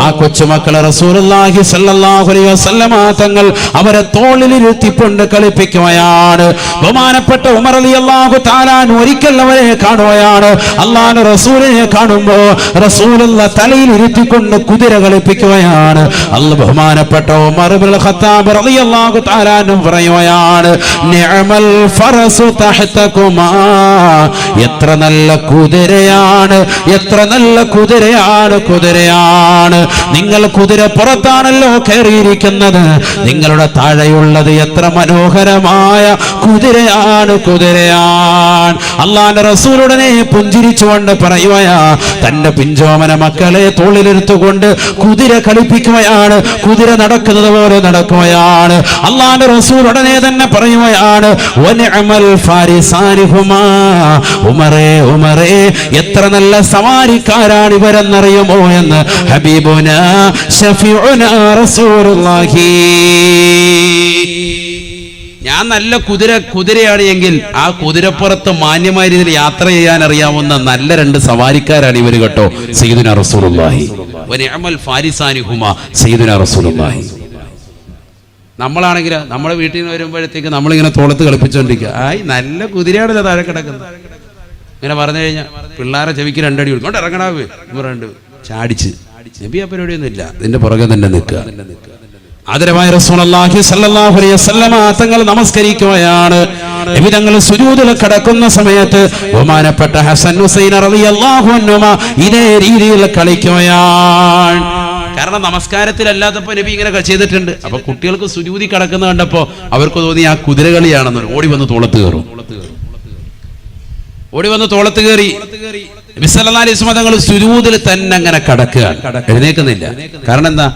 ആ കൊച്ചുമക്കളെ റസൂലുള്ളാഹി സ്വല്ലല്ലാഹു അലൈഹി വസല്ലം തങ്ങൾ അവരെ തോളിലിരുത്തിക്കൊണ്ട് കളിപ്പിക്കുകയാണ്. ബഹുമാനപ്പെട്ട ഉമർ റളിയല്ലാഹു തആല ഒരിക്കൽ അവരെ കാണുകയാണ്. അല്ലാഹുവിന്റെ റസൂലിനെ കാണുമ്പോ റസൂലുള്ള തലയിൽ ഇരുത്തിക്കൊണ്ട് കുതിര കളിപ്പിക്കുകയാണ്. അല്ലാഹു ബഹുമാനപ്പെട്ട ഉമർ ഇബ്നുൽ ഖത്താബ് റളിയല്ലാഹു തആല പറയുകയാണ്, നിഅമൽ ഫറസു തഹ്തകുമാ, എത്ര നല്ല കുതിരയാണ്, എത്ര നല്ല കുതിരയാണ്, കുതിരയാണ്. നിങ്ങൾ കുതിര പുറത്താണല്ലോ കയറിയിരിക്കുന്നത്, നിങ്ങളുടെ താഴെയുള്ളത് എത്ര മനോഹരമായ കുതിരയാണ്, കുതിരയാണ്. അല്ലാഹുവിന്റെ റസൂലുടനെ പുഞ്ചിരിച്ചുകൊണ്ട് പറയുകയാ, തന്റെ പിഞ്ചോമന മക്കളെ തോളിലെടുത്തുകൊണ്ട് കുതിര കളിപ്പിക്കുകയാണ്, കുതിര നടക്കുന്നത് പോലെ നടക്കുകയാണ്. അല്ലാഹുവിന്റെ റസൂൽ ഉടനെ തന്നെ പറയുകയാണ്, വനിഅമൽ ഫാരിസാനിഹുമാ, ഉമറേ ഉമറേ, എത്ര നല്ല സവാരിക്കാരാണ് ഇവരെന്നറിയുമോ എന്ന് ഹബീബുനാ ശഫീഉനാ റസൂലുള്ളാഹി. ഞാൻ നല്ല കുതിരയാണ് എങ്കിൽ ആ കുതിരപ്പുറത്ത് മാന്യമായ രീതിയിൽ യാത്ര ചെയ്യാൻ അറിയാവുന്ന നല്ല രണ്ട് സവാരിക്കാരാണ് ഇവർ കേട്ടോ, സയ്യിദുനാ റസൂലുള്ളാഹി. വനിഅമൽ ഫാരിസാനിഹുമാ സയ്യിദുനാ റസൂലുള്ളാഹി. നമ്മളാണെങ്കിൽ നമ്മുടെ വീട്ടിൽ നിന്ന് വരുമ്പോഴത്തേക്ക് നമ്മളിങ്ങനെ തോളത്ത് കളിപ്പിച്ചുകൊണ്ടിരിക്കുക, ആയി നല്ല കുതിരയാണല്ലോ താഴെ കിടക്കുന്നത്. ഇങ്ങനെ പറഞ്ഞു കഴിഞ്ഞാൽ പിള്ളേരെ ചെവിക്ക് രണ്ടടി കൊടുക്കും, ഇറങ്ങണാവേ രണ്ട് ചാടിച്ച്. നബി ആ പരിപാടിയൊന്നും ഇല്ല, ഇതിന്റെ പുറകെ തന്നെ നിൽക്കുക. ആദരവായ റസൂലുള്ളാഹി സ്വല്ലല്ലാഹു അലൈഹി വസല്ലമ തങ്ങൾ നമസ്കരിക്കുകയാണ്. നബി തങ്ങൾ സുജൂദിൽ കിടക്കുന്ന സമയത്ത് ബഹുമാനപ്പെട്ട ഹസൻ ഹുസൈൻ റളിയല്ലാഹു അൻഹുമാ ഇതേ രീതിയിൽ കളിക്കുകയാണ്. കാരണം നമസ്കാരത്തിലല്ലാത്തപ്പോ നബി ഇങ്ങനെ ചെയ്തിട്ടുണ്ട്. അപ്പൊ കുട്ടികൾക്ക് സുജൂദി കിടക്കുന്ന കണ്ടപ്പോ അവർക്ക് തോന്നി ആ കുതിര കളിയാണെന്ന്. ഓടി വന്ന് തോളത്ത് കയറും, ഓടി വന്ന് തോളത്ത് കയറി. നബി സല്ലല്ലാഹു അലൈഹി വസല്ലം തങ്ങൾ സുജൂദിൽ തന്നെ അങ്ങനെ കിടക്കുകയാണ്, എഴുന്നേക്കുന്നില്ല. കാരണം എന്താ,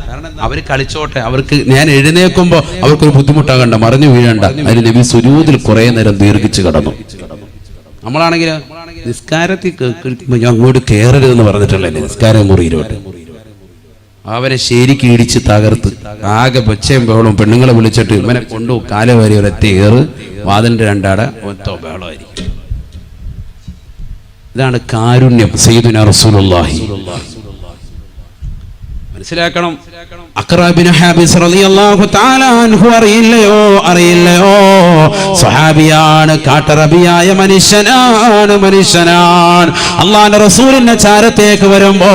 അവര് കളിച്ചോട്ടെ, അവർക്ക് ഞാൻ എഴുന്നേക്കുമ്പോ അവർക്കൊരു ബുദ്ധിമുട്ടാകണ്ട, മറിഞ്ഞു വീഴണ്ട. അതിന് നബി സുജൂദിൽ കുറെ നേരം ദീർഘിച്ച് കിടന്നു. നമ്മളാണെങ്കിൽ നിസ്കാരത്തിൽ ഞാൻ അങ്ങോട്ട് കയറരുതെന്ന് പറഞ്ഞിട്ടുള്ളേ, നിസ്കാര മുറിയിലോട്ട് അവനെ ശരിക്ക് ഇടിച്ച് തകർത്ത് ആകെ ബച്ചയും ബഹളവും. പെണ്ണുങ്ങളെ വിളിച്ചിട്ട് ഇവനെ കൊണ്ടു കാല വരി ഒരൊറ്റ ഏറ്, വാതിലിന്റെ രണ്ടാട ഒറ്റ ബഹളമായിരിക്കും. ഇതാണ് കാരുണ്യം സയ്യിദുനാ റസൂലുള്ളാഹി. മനസ്സിലാക്കണം. അഖ്റ ബിൻ ഹാബിസ് റളിയല്ലാഹു തആല അൻഹു അറിയില്ലയോ സ്വഹാബിയാണ്, കാട്ടറബിയായ മനുഷ്യനാണ്. അല്ലാഹുവിന്റെ റസൂലിന്റെ ചാരത്തേക്ക് വരുമ്പോ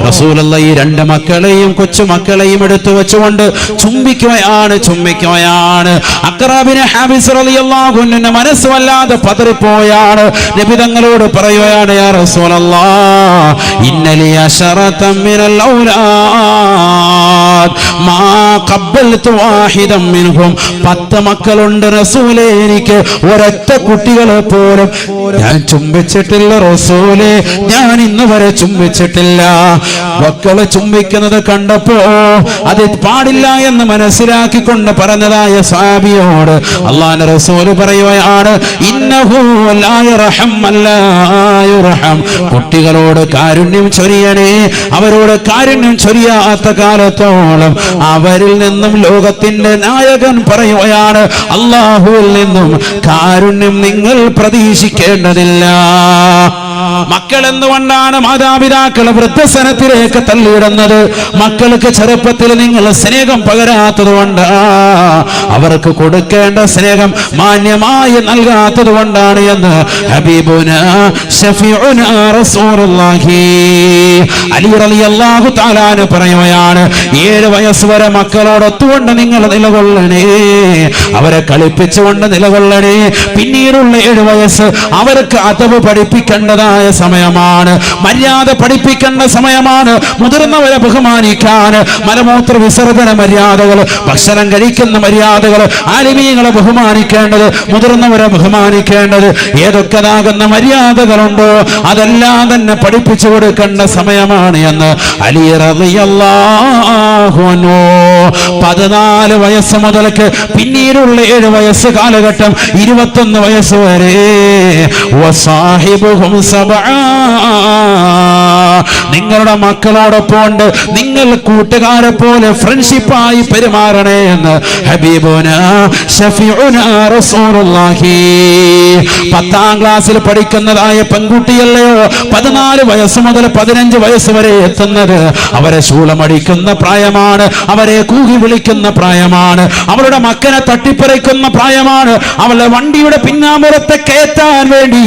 റസൂലുള്ളാഹി ഈ രണ്ട് മക്കളെയും കൊച്ചുമക്കളെയും എടുത്തു വെച്ചുകൊണ്ട് ചുംബിക്കുകയാണ്. അഖ്റ ബിൻ ഹാബിസ് റളിയല്ലാഹു അൻഹു മനസ്സ് വല്ലാതെ പതറിപ്പോയാണ്. നബി തങ്ങളോട് പറയുകയാണ്, യാ റസൂലല്ലാഹ്, ഇന്നലി അശറതൻ മിനൽ ഔലാദ് മാ ഖബ്ബൽതു വാഹിദൻ മിൻഹും, 10 മക്കളുണ്ട് റസൂലേ, എനിക്ക് ഒരൊറ്റ കുട്ടികളെ പോലും ഞാൻ ചുംബിച്ചിട്ടില്ല റസൂലേ, ഞാൻ ഇന്ന് വരെ ചുംബിച്ചിട്ടില്ല. മക്കളെ ചുംബിക്കുന്നത് കണ്ടപ്പോ അത് പാടില്ല എന്ന് മനസ്സിലാക്കിക്കൊണ്ട് പറഞ്ഞതായ സ്വഹാബിയോട് അല്ലാഹുവിന്റെ റസൂൽ പറയുകയാണ്, ഇന്നഹു ലാ യർഹം അല്ലാ യുർഹം, കുട്ടികളോട് കാരുണ്യം ചൊരിയണേ, അവരോട് കാരുണ്യം ചൊരിയാത്ത കാലത്തോളം അവരിൽ നിന്നും ലോകത്തിന്റെ നായകൻ പറയുകയാണ്, അല്ലാഹുവിൽ നിന്നും കാരുണ്യം നിങ്ങൾ പ്രതീക്ഷിക്കേണ്ടതില്ല. മക്കൾ എന്തുകൊണ്ടാണ് മാതാപിതാക്കളെ വൃദ്ധസനത്തിലേക്ക് തള്ളിയിടുന്നത്? മക്കൾക്ക് ചെറുപ്പത്തിൽ നിങ്ങൾ സ്നേഹം പകരാത്തത് കൊണ്ട്, അവർക്ക് കൊടുക്കേണ്ട സ്നേഹം മാന്യമായി നൽകാത്തത് കൊണ്ടാണ് എന്ന് ഹബീബുനാ ശഫീഉനാ റസൂലുള്ളാഹി അലി റളിയല്ലാഹു തആല പറയുകയാണ്, 7 വയസ്സ് വരെ മക്കളോടൊത്തുകൊണ്ട് നിങ്ങൾ നിലകൊള്ളണേ, അവരെ കളിപ്പിച്ചുകൊണ്ട് നിലകൊള്ളണേ. പിന്നീടുള്ള 7 വയസ്സ് അവർക്ക് അദബ് പഠിപ്പിക്കേണ്ടതായ സമയമാണ്, മര്യാദ പഠിപ്പിക്കേണ്ട സമയമാണ്. മുതിർന്നവരെ ബഹുമാനിക്കാൻ, മലമൂത്ര വിസർജന മര്യാദകൾ, ഭക്ഷണം കഴിക്കുന്ന മര്യാദകൾ, ആലിമീങ്ങളെ ബഹുമാനിക്കേണ്ടത്, മുതിർന്നവരെ ബഹുമാനിക്കേണ്ടത്, ഏതൊക്കെയാകുന്ന മര്യാദകളുണ്ടോ അതെല്ലാം തന്നെ പഠിപ്പിച്ചു കൊടുക്കേണ്ട സമയമാണ് എന്ന് അലി റളിയല്ലാഹു അൻഹു 14 വയസ്സ് മുതൽക്ക് പിന്നീടുള്ള 7 വയസ്സ് കാലഘട്ടം 21 വയസ്സ് വരെ വസാഹിബുഹും നിങ്ങളുടെ മക്കളോടൊപ്പം നിങ്ങൾ കൂട്ടുകാരെ പോലെ ഫ്രണ്ട്ഷിപ്പായി പെരുമാറണേ എന്ന് ഹബീബുനാ ശഫീഉനാ റസൂലുള്ളാഹി. 10ാം ക്ലാസ്സിൽ പഠിക്കുന്നതായ പെൺകുട്ടിയല്ലയോ 14 വയസ്സ് മുതൽ 15 വയസ്സ് വരെ എത്തുന്നത്? അവരെ ശൂലമടിക്കുന്ന പ്രായമാണ്, അവരെ കൂകി വിളിക്കുന്ന പ്രായമാണ്, അവളുടെ മക്കനെ തട്ടിപ്പറിക്കുന്ന പ്രായമാണ്, അവളുടെ വണ്ടിയുടെ പിന്നാമ്പുറത്തെ കയറ്റാൻ വേണ്ടി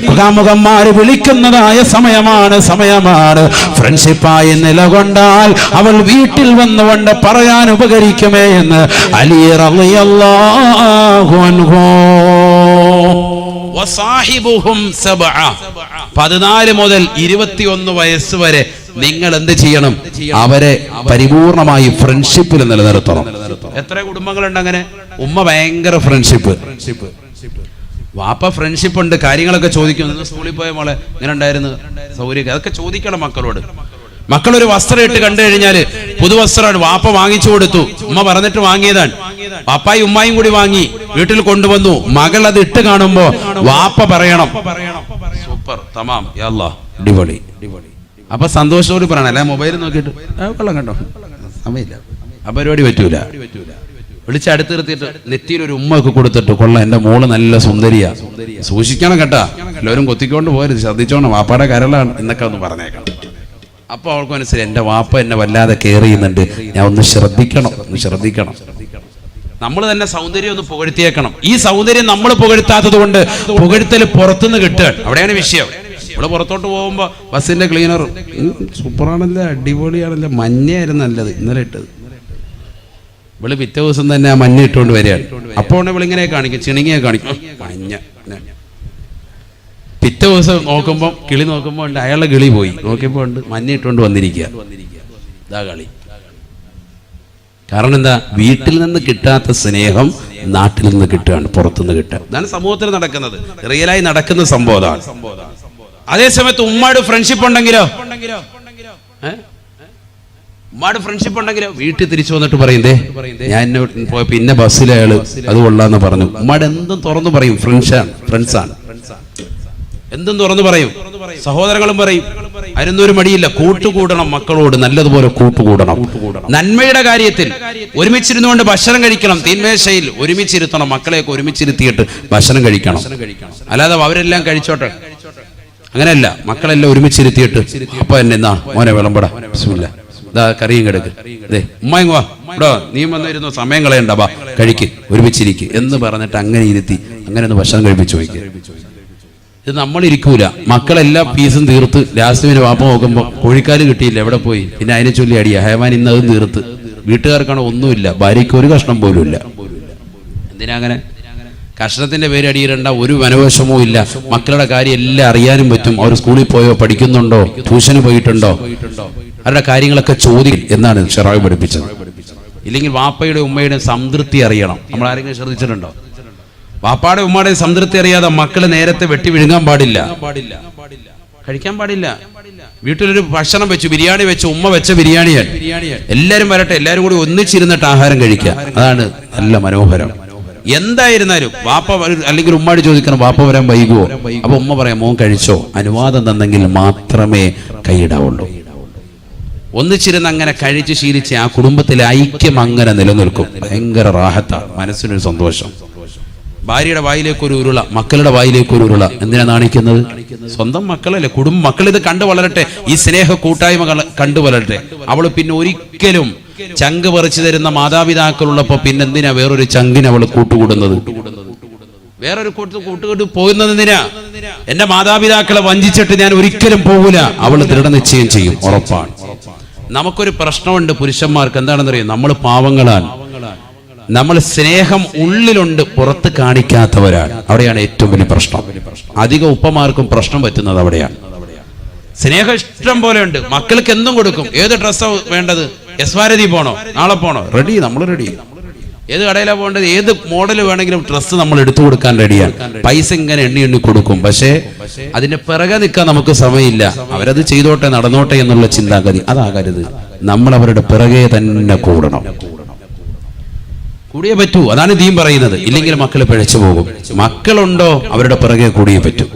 മുഖാമുഖന്മാര് വിളിക്കുന്നതായ സമയമാണ്. ഫ്രണ്ട്ഷിപ്പായി നിലകൊണ്ടാൽ അവൾ വീട്ടിൽ വന്നുകൊണ്ട് പറയാൻ ഉപകരിക്കുമേ എന്ന് അലി റളിയല്ലാഹു അൻഹു. വസാഹിബുഹും സബഅ, 14 മുതൽ 21 വയസ്സ് വരെ നിങ്ങൾ എന്ത് ചെയ്യണം? അവരെ പരിപൂർണമായി ഫ്രണ്ട്ഷിപ്പിൽ നിലനിർത്തണം. എത്ര കുടുംബങ്ങളുണ്ട് അങ്ങനെ? ഉമ്മ ഭയങ്കര ഫ്രണ്ട്ഷിപ്പ്, വാപ്പ ഫ്രണ്ട്ഷിപ്പ് ഉണ്ട്, കാര്യങ്ങളൊക്കെ ചോദിക്കും. സ്കൂളിൽ പോയ മോളെ ഇങ്ങനെ ഉണ്ടായിരുന്നു, സൗകര്യം, അതൊക്കെ ചോദിക്കണം മക്കളോട്. മക്കളൊരു വസ്ത്രം ഇട്ട് കണ്ടു കഴിഞ്ഞാല് പുതുവസ്ത്രമാണ്, വാപ്പ വാങ്ങിച്ചു കൊടുത്തു, ഉമ്മ പറഞ്ഞിട്ട് വാങ്ങിയതാണ്, വാപ്പായും ഉമ്മായും കൂടി വാങ്ങി വീട്ടിൽ കൊണ്ടുവന്നു. മകൾ അത് ഇട്ട് കാണുമ്പോ വാപ്പ പറയണം സൂപ്പർ, തമാം, യാ അല്ലാഹ്, അടിപൊളി. അപ്പൊ സന്തോഷത്തോട് പറയണം, അല്ലെ മൊബൈൽ നോക്കിയിട്ട് കൊള്ളാം കണ്ടോ, സമയമില്ല, ആ പരിപാടി പറ്റൂല. വിളിച്ച് അടുത്ത് നിർത്തിയിട്ട് നെറ്റിയിൽ ഒരു ഉമ്മ ഒക്കെ കൊടുത്തിട്ട്, കൊള്ളാം എന്റെ മോള് നല്ല സുന്ദരിയാ, സൂക്ഷിക്കണം കേട്ടാ, എല്ലാവരും കൊത്തിക്കൊണ്ട് പോരുത്, ശ്രദ്ധിച്ചോണം, വാപ്പാടെ കരളാണ് എന്നൊക്കെ ഒന്ന് പറഞ്ഞേക്കണം. അപ്പൊ അവൾക്ക് മനസ്സിലായി എന്റെ വാപ്പ എന്നെ വല്ലാതെ കെയർ ചെയ്യുന്നുണ്ട്, ഞാൻ ഒന്ന് ശ്രദ്ധിക്കണം. നമ്മൾ തന്നെ സൗന്ദര്യം ഒന്ന് പുകഴ്ത്തിയേക്കണം. ഈ സൗന്ദര്യം നമ്മൾ പുകഴ്ത്താത്തത് കൊണ്ട് പുകഴ്ത്തൽ പുറത്തുനിന്ന് കിട്ടുകയാണ്. അവിടെയാണ് വിഷയം. ഇവിടെ പുറത്തോട്ട് പോകുമ്പോ ബസ്സിന്റെ ക്ലീനർ സൂപ്പറാണല്ലേ, അടിപൊളിയാണല്ലേ, മഞ്ഞയായിരുന്നു നല്ലത് ഇന്നലെ ഇട്ടത്. ഇവള് പിറ്റേ ദിവസം തന്നെ ആ മഞ്ഞ ഇട്ടുകൊണ്ട് വരികയാണ്. അപ്പോൾ ഇവളിങ്ങനെ കാണിക്കും, ചിണുങ്ങിയെ കാണിക്കും, മഞ്ഞ. പിറ്റേ ദിവസം നോക്കുമ്പോൾ കിളി നോക്കുമ്പോൾ ഉണ്ട് അയാളുടെ കിളി പോയി, നോക്കിയപ്പോൾ ഉണ്ട് മഞ്ഞ ഇട്ടുകൊണ്ട് വന്നിരിക്കുക. ഇതാ കളി. കാരണം എന്താ? വീട്ടിൽ നിന്ന് കിട്ടാത്ത സ്നേഹം നാട്ടിൽ നിന്ന് കിട്ടുകയാണ്, പുറത്തുനിന്ന് കിട്ടുക. ഇതാണ് സമൂഹത്തിൽ നടക്കുന്നത്, റിയലായി നടക്കുന്ന സംഭവമാണ്. അതേസമയത്ത് ഉമ്മാട് ഫ്രണ്ട്ഷിപ്പ് ഉണ്ടെങ്കിലോ, ഉമ്മാട് ഫ്രണ്ട്ഷിപ്പ് ഉണ്ടെങ്കിലോ വീട്ടിൽ തിരിച്ചു വന്നിട്ട് പറയുന്നേ, ഞാൻ പോയപ്പോ പിന്നെ ബസ്സിൽ അയാള് അത് കൊള്ളാന്ന് പറഞ്ഞു. ഉമ്മാട് എന്തും തുറന്നു പറയും, ഫ്രണ്ട്സാണ്, എന്തും തുറന്നു പറയും. സഹോദരങ്ങളും പറയും, അതിനൊന്നും ഒരു മടിയില്ല. കൂട്ടുകൂടണം, മക്കളോട് നല്ലതുപോലെ കൂട്ടുകൂടണം. നന്മയുടെ കാര്യത്തിൽ ഒരുമിച്ചിരുന്നുകൊണ്ട് ഭക്ഷണം കഴിക്കണം, തീന്മേശയിൽ ഒരുമിച്ചിരുത്തണം, മക്കളെയൊക്കെ ഒരുമിച്ചിരുത്തിയിട്ട് ഭക്ഷണം കഴിക്കണം. അല്ലാതെ അവരെല്ലാം കഴിച്ചോട്ടെ, അങ്ങനെയല്ല. മക്കളെല്ലാം ഒരുമിച്ചിരുത്തിയിട്ട് അപ്പൊ എന്നെ എന്നാ മോനെ വിളമ്പട, ബിസ്മില്ലാ, ഇതാ കറിയും കിടക്ക്, അതെ ഉമ്മായും വാ ഇടോ, നീ വന്നിരുന്നു, സമയം കളയണ്ട, ബാ കഴിക്ക്, ഒരുമിച്ചിരിക്കും എന്ന് പറഞ്ഞിട്ട് അങ്ങനെ ഇരുത്തി അങ്ങനെ ഒന്ന് ഭക്ഷണം കഴിപ്പിച്ചു വയ്ക്കുക. ഇത് നമ്മളിരിക്കൂല. മക്കളെല്ലാം പീസും തീർത്ത് ലാസ്റ്റ് വാപ്പ നോക്കുമ്പോൾ കോഴിക്കാല് കിട്ടിയില്ല, എവിടെ പോയി? പിന്നെ അതിനെ ചൊല്ലി അടിയ ഹേമാൻ ഇന്ന് അതും തീർത്ത്. വീട്ടുകാർക്കാണോ ഒന്നുമില്ല, ഭാര്യയ്ക്ക് ഒരു കഷ്ണം പോലും ഇല്ല. എന്തിനാ അങ്ങനെ? കഷ്ണത്തിന്റെ പേര് അടിയിടണ്ട, ഒരു മനോവശമോ ഇല്ല. മക്കളുടെ കാര്യം എല്ലാം അറിയാനും പറ്റും. അവർ സ്കൂളിൽ പോയോ, പഠിക്കുന്നുണ്ടോ, ട്യൂഷന് പോയിട്ടുണ്ടോ, അവരുടെ കാര്യങ്ങളൊക്കെ ചോദ്യം എന്നാണ് ഷറായി പഠിപ്പിച്ചത്. ഇല്ലെങ്കിൽ വാപ്പയുടെ ഉമ്മയുടെ സംതൃപ്തി അറിയണം. നമ്മൾ ആരെങ്കിലും ശ്രദ്ധിച്ചിട്ടുണ്ടോ? വാപ്പാടെ ഉമ്മാടെ സംതൃപ്തി അറിയാതെ മക്കള് നേരത്തെ വെട്ടി വിഴുങ്ങാൻ പാടില്ല, കഴിക്കാൻ പാടില്ല. വീട്ടിലൊരു ഭക്ഷണം വെച്ചു, ബിരിയാണി വെച്ചു, ഉമ്മ വെച്ച ബിരിയാണിയാണ്, എല്ലാരും വരട്ടെ, എല്ലാരും കൂടി ഒന്നിച്ചിരുന്നിട്ട് ആഹാരം കഴിക്കുക, അതാണ് നല്ല മനോഹരം. എന്തായിരുന്നാലും വാപ്പ അല്ലെങ്കിൽ ഉമ്മാട് ചോദിക്കണം, വാപ്പ വരാൻ വൈകുവോ? അപ്പൊ ഉമ്മ പറയാം, മോൻ കഴിച്ചോ, അനുവാദം തന്നെങ്കിൽ മാത്രമേ കൈയിടാവുള്ളൂ. ഒന്നിച്ചിരുന്ന് അങ്ങനെ കഴിച്ച് ശീലിച്ച് ആ കുടുംബത്തിലെ ഐക്യം അങ്ങനെ നിലനിൽക്കും. ഭയങ്കര റാഹത്താണ്, മനസ്സിനൊരു സന്തോഷം. ഭാര്യയുടെ വായിലേക്ക് ഒരു ഉരുള, മക്കളുടെ വായിലേക്ക് ഒരു ഉരുള. എന്തിനാ നാണിക്കുന്നത്? സ്വന്തം മക്കളല്ലേ, മക്കൾ ഇത് കണ്ടു വളരട്ടെ, ഈ സ്നേഹ കൂട്ടായ്മ കണ്ടു വളരട്ടെ. അവള് പിന്നെ ഒരിക്കലും ചങ്ക് പറിച്ചു തരുന്ന മാതാപിതാക്കളുള്ളപ്പോ പിന്നെന്തിനാ വേറൊരു ചങ്കിന് അവള് കൂട്ടുകൂടുന്നത്? വേറൊരു കൂട്ടുകൂട്ട് പോകുന്നത് എന്തിനാ? എന്റെ മാതാപിതാക്കളെ വഞ്ചിച്ചിട്ട് ഞാൻ ഒരിക്കലും പോകൂല, അവള് ദൃഢനിശ്ചയം ചെയ്യും, ഉറപ്പാണ്. നമുക്കൊരു പ്രശ്നമുണ്ട് പുരുഷന്മാർക്ക്, എന്താണെന്നറിയാം? നമ്മൾ പാവങ്ങളാണ്, നമ്മൾ സ്നേഹം ഉള്ളിലുണ്ട്, പുറത്ത് കാണിക്കാത്തവരാണ്. അവിടെയാണ് ഏറ്റവും വലിയ പ്രശ്നം. അധികം ഉപ്പമാർക്കും പ്രശ്നം പറ്റുന്നത് അവിടെയാണ്. സ്നേഹം ഇഷ്ടം പോലെ ഉണ്ട്, മക്കൾക്ക് എന്തും കൊടുക്കും. ഏത് ഡ്രസ്സാണ് വേണ്ടത്? യസ്വാരതി പോണോ, നാളെ പോണോ? റെഡി, നമ്മൾ റെഡി. ഏത് കടയിലാണ് പോകേണ്ടത്? ഏത് മോഡൽ വേണമെങ്കിലും ഡ്രസ്സ് നമ്മൾ എടുത്തു കൊടുക്കാൻ റെഡിയാണ്. പൈസ ഇങ്ങനെ എണ്ണി കൊടുക്കും. പക്ഷേ അതിന്റെ പിറകെ നിൽക്കാൻ നമുക്ക് സമയമില്ല. അവരത് ചെയ്തോട്ടെ, നടന്നോട്ടെ എന്നുള്ള ചിന്താഗതി അതാകരുത്. നമ്മൾ അവരുടെ പിറകെ തന്നെ കൂടണം, കൂടിയേ പറ്റൂ. അതാണ് ദീൻ പറയുന്നത്. ഇല്ലെങ്കിൽ മക്കൾ പിഴച്ചു പോകും. മക്കളുണ്ടോ അവരുടെ പിറകെ കൂടിയേ പറ്റൂ.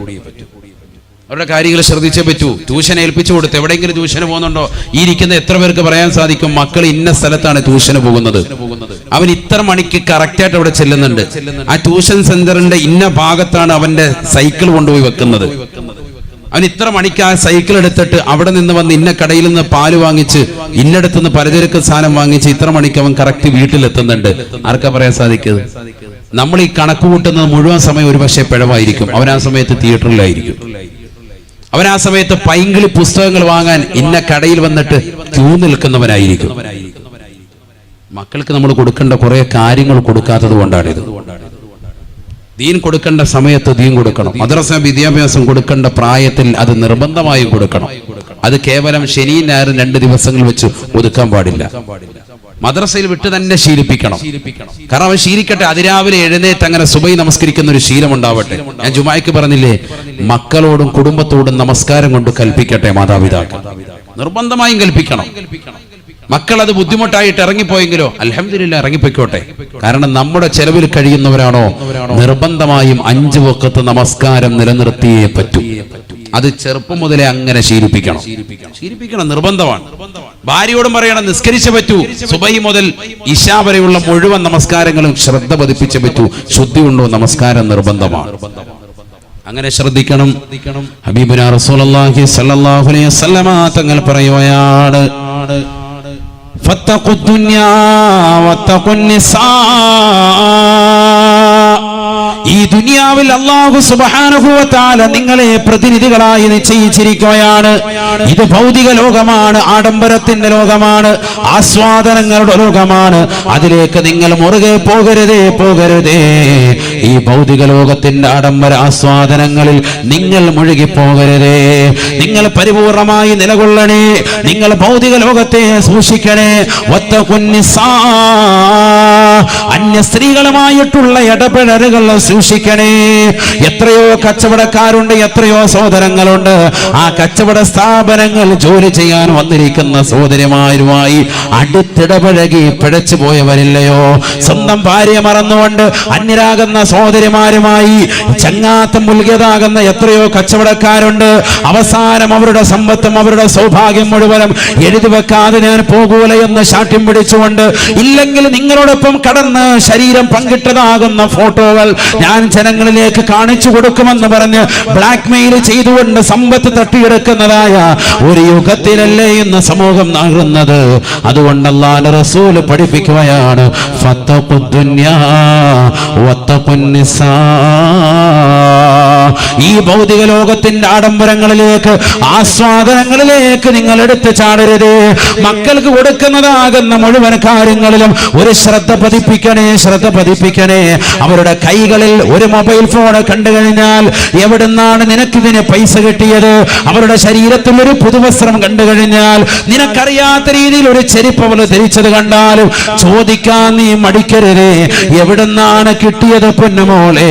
അവരുടെ കാര്യങ്ങൾ ശ്രദ്ധിച്ചേ പറ്റൂ. ട്യൂഷൻ ഏൽപ്പിച്ചു കൊടുത്ത് എവിടെയെങ്കിലും ട്യൂഷന് പോകുന്നുണ്ടോ? ഈ ഇരിക്കുന്ന എത്ര പേർക്ക് പറയാൻ സാധിക്കും മക്കൾ ഇന്ന സ്ഥലത്താണ് ട്യൂഷന് പോകുന്നത്, അവൻ ഇത്ര മണിക്ക് കറക്റ്റായിട്ട് അവിടെ ചെല്ലുന്നുണ്ട്, ആ ട്യൂഷൻ സെന്ററിന്റെ ഇന്ന ഭാഗത്താണ് അവന്റെ സൈക്കിൾ കൊണ്ടുപോയി വെക്കുന്നത്, അവൻ ഇത്ര മണിക്ക് ആ സൈക്കിൾ എടുത്തിട്ട് അവിടെ നിന്ന് വന്ന് ഇന്ന കടയിൽ നിന്ന് പാല് വാങ്ങിച്ച് ഇന്നടത്തുനിന്ന് പലചരക്ക് സാധനം വാങ്ങിച്ച് ഇത്ര മണിക്ക് അവൻ കറക്റ്റ് വീട്ടിലെത്തുന്നുണ്ട്. ആർക്കാ പറയാൻ സാധിക്കുന്നത്? നമ്മൾ ഈ കണക്ക് കൂട്ടുന്നത് മുഴുവൻ സമയം ഒരു പക്ഷേ പിഴവായിരിക്കും. അവൻ ആ സമയത്ത് തിയേറ്ററിലായിരിക്കും, അവൻ ആ സമയത്ത് പൈങ്കിളി പുസ്തകങ്ങൾ വാങ്ങാൻ ഇന്ന കടയിൽ വന്നിട്ട് ക്യൂ നിൽക്കുന്നവനായിരിക്കും. മക്കൾക്ക് നമ്മൾ കൊടുക്കേണ്ട കുറെ കാര്യങ്ങൾ കൊടുക്കാത്തത് കൊണ്ടാണിത്. ദീൻ കൊടുക്കേണ്ട സമയത്ത് ദീൻ കൊടുക്കണം. മദ്രസ വിദ്യാഭ്യാസം കൊടുക്കേണ്ട പ്രായത്തിൽ അത് നിർബന്ധമായും കൊടുക്കണം. അത് കേവലം ശനി ഞായർ 2 ദിവസങ്ങൾ വെച്ച് ഒതുക്കാൻ പാടില്ല. മദ്രസയിൽ വിട്ട് തന്നെ ശീലിപ്പിക്കണം. കാരണം അവൻ ശീലിക്കട്ടെ, അതിരാവിലെ എഴുന്നേറ്റ് അങ്ങനെ സുബഹി നമസ്കരിക്കുന്ന ഒരു ശീലം ഉണ്ടാവട്ടെ. ഞാൻ ജുമായ്ക്ക് പറഞ്ഞില്ലേ, മക്കളോടും കുടുംബത്തോടും നമസ്കാരം കൊണ്ട് കൽപ്പിക്കട്ടെ. മാതാപിതാക്കൾ നിർബന്ധമായും കൽപ്പിക്കണം. മക്കൾ അത് ബുദ്ധിമുട്ടായിട്ട് ഇറങ്ങിപ്പോയെങ്കിലോ അൽഹംദുലില്ലാഹ് ഇറങ്ങിപ്പോയിക്കോട്ടെ. കാരണം നമ്മുടെ ചെലവിൽ കഴിയുന്നവരാണോ നിർബന്ധമായും 5 വഖത്ത് നമസ്കാരം നിലനിർത്തിയേ പറ്റൂ. അത് ചെറുപ്പം മുതലേ അങ്ങനെ ശീലിപ്പിക്കണം, നിർബന്ധമാണ്. ഭാര്യയോടും പറയണം നിസ്കരിച്ചേ പറ്റൂ. സുബഹി മുതൽ ഇശാ വരെയുള്ള മുഴുവൻ നമസ്കാരങ്ങളും ശ്രദ്ധ പതിപ്പിച്ചേ പറ്റൂ. ശുദ്ധി ഉണ്ടോ നമസ്കാരം നിർബന്ധമാണ്. അങ്ങനെ ശ്രദ്ധിക്കണം. ഹബീബുനാ റസൂലുള്ളാഹി സ്വല്ലല്ലാഹു അലൈഹി വസല്ലമ തങ്ങൾ പറയുകയാണ്, ഫത്തഖു ദുനിയാ വത്തഖു നിസാ. ഈ ദുനിയാവിൽ അല്ലാഹു സുബ്ഹാനഹു വ തആല നിങ്ങളെ പ്രതിനിധികളായി നിശ്ചയിച്ചിരിക്കുകയാണ്. ഇത് ഭൗതിക ലോകമാണ്, ആഡംബരത്തിന്റെ ലോകമാണ്, ആസ്വാദനങ്ങളുടെ ലോകമാണ്. അതിലേക്ക് നിങ്ങൾ മുറുകെ പോകരുതേ. ഈ ഭൗതിക ലോകത്തിന്റെ ആഡംബര ആസ്വാദനങ്ങളിൽ നിങ്ങൾ മുഴുകി പോകരുതേ. നിങ്ങൾ പരിപൂർണമായി നിലകൊള്ളണേ. നിങ്ങൾ ഭൗതിക ലോകത്തെ സൂക്ഷിക്കണേ. വത്തഖുൻ നിസാ, അന്യ സ്ത്രീകളുമായിട്ടുള്ള ഇടപെടലുകൾ സൂക്ഷിക്കണേ. എത്രയോ കച്ചവടക്കാരുണ്ട്, എത്രയോ സഹോദരങ്ങളുണ്ട്. ആ കച്ചവട സ്ഥാപനങ്ങൾ ജോലി ചെയ്യാൻ വന്നിരിക്കുന്ന സഹോദരിമാരുമായി അടുത്തിടപഴകി പിഴച്ചു പോയവരില്ലയോ? സ്വന്തം ഭാര്യ മറന്നുകൊണ്ട് അന്യരാകുന്ന സഹോദരിമാരുമായി ചങ്ങാത്തം മുൽകിയതാകുന്ന എത്രയോ കച്ചവടക്കാരുണ്ട്. അവസാനം അവരുടെ സമ്പത്തും അവരുടെ സൗഭാഗ്യം മുഴുവനും എഴുതി വെക്കാതെ ഞാൻ പോകൂല എന്ന് ശാഠ്യം പിടിച്ചുകൊണ്ട്, ഇല്ലെങ്കിൽ നിങ്ങളോടൊപ്പം കടന്ന് ശരീരം പങ്കിട്ടതാകുന്ന ഫോട്ടോകൾ ഞാൻ ജനങ്ങളിലേക്ക് കാണിച്ചു കൊടുക്കുമെന്ന് പറഞ്ഞ് ബ്ലാക്ക് മെയിൽ ചെയ്തുകൊണ്ട് സമ്പത്ത് തട്ടിയെടുക്കുന്നതായ ഒരു യുഗത്തിലല്ലേ ഇന്ന് സമൂഹം നാകുന്നത്. അതുകൊണ്ട് അല്ലാഹുവിന്റെ റസൂൽ പഠിപ്പിക്കുകയാണ്, ഫത്തഖുദ് ദുനിയാ വത്തഖുൻ നിസാ. ഈ ഭൗതിക ലോകത്തിന്റെ ആഡംബരങ്ങളിലേക്ക്, ആസ്വാദനങ്ങളിലേക്ക് നിങ്ങൾ എടുത്തു ചാടരുത്. മക്കൾക്ക് കൊടുക്കുന്നതാകുന്ന മുഴുവൻ കാര്യങ്ങളിലും ഒരു ശ്രദ്ധ പതിപ്പിക്കണേ. അവരുടെ കൈകളിൽ ഒരു മൊബൈൽ ഫോൺ കണ്ടു കഴിഞ്ഞാൽ എവിടുന്നാണ് നിനക്കിതിന് പൈസ കിട്ടിയത്? അവരുടെ ശരീരത്തിൽ ഒരു പുതുവസ്ത്രം കണ്ടു കഴിഞ്ഞാൽ, നിനക്കറിയാത്ത രീതിയിൽ ഒരു ചെരുപ്പ് അവൾ ധരിച്ചത് കണ്ടാലും ചോദിക്കാൻ നീ മടിക്കരുതേ, എവിടുന്നാണ് കിട്ടിയത് പൊന്നുമോളെ?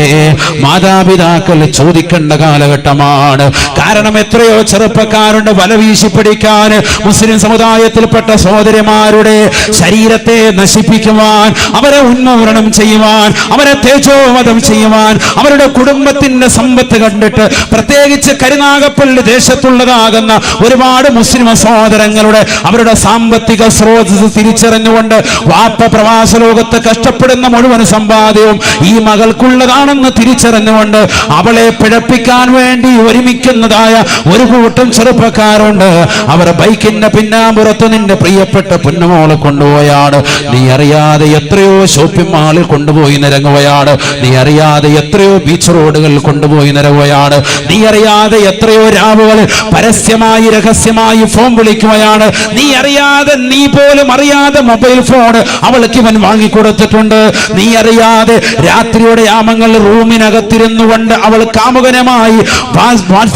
മാതാപിതാക്കൾ ചോദിക്കേണ്ട കാലഘട്ടമാണ്. കാരണം എത്രയോ ചെറുപ്പക്കാരുണ്ട് വല വീശി പിടിക്കാൻ, മുസ്ലിം സമുദായത്തിൽപ്പെട്ട സഹോദരിമാരുടെ ശരീരത്തെ നശിപ്പിക്കുവാൻ, അവരെ ഉന്മൂലനം ചെയ്യുവാൻ, അവരെ തേജോവധം ചെയ്യുവാൻ, അവരുടെ കുടുംബത്തിന്റെ സമ്പത്ത് കണ്ടിട്ട്, പ്രത്യേകിച്ച് കരുനാഗപ്പള്ളി ദേശത്തുള്ളതാകുന്ന ഒരുപാട് മുസ്ലിം സഹോദരങ്ങളുടെ അവരുടെ സാമ്പത്തിക സ്രോതസ് തിരിച്ചറിഞ്ഞുകൊണ്ട് വാപ്പ പ്രവാസ ലോകത്ത് കഷ്ടപ്പെടുന്ന മുഴുവൻ സമ്പാദ്യവും ഈ മകൾക്കുള്ളതാണെന്ന് തിരിച്ചറിഞ്ഞുകൊണ്ട് അവളെ പിഴപ്പിക്കാൻ വേണ്ടി ഒരുമിക്കുന്നതായ ഒരു കൂട്ടം ചെറുപ്പക്കാരുണ്ട്. അവർ ബൈക്കിന്റെ പിന്നാമ്പുറത്ത് നിന്റെ പ്രിയപ്പെട്ട പൊന്നുമോളെ കൊണ്ടുപോയാണ്. നീ അറിയാതെ എത്രയോ ഷോപ്പിംഗ് മാളിൽ കൊണ്ടുപോയി നിരങ്ങുകയാണ്. നീ അറിയാതെ എത്രയോ ബീച്ച് റോഡുകളിൽ കൊണ്ടുപോയി നിരങ്ങുകയാണ്. നീ അറിയാതെ എത്രയോ രാവുകൾ പരസ്യമായി രഹസ്യമായി ഫോൺ വിളിക്കുകയാണ്. നീ അറിയാതെ, നീ പോലും അറിയാതെ മൊബൈൽ ഫോൺ അവൾക്ക് ഇവൻ വാങ്ങിക്കൊടുത്തിട്ടുണ്ട്. നീ അറിയാതെ രാത്രിയുടെ യാമങ്ങൾ റൂമിനകത്തിരുന്നു കൊണ്ട് അവൾ കാമുകനുമായി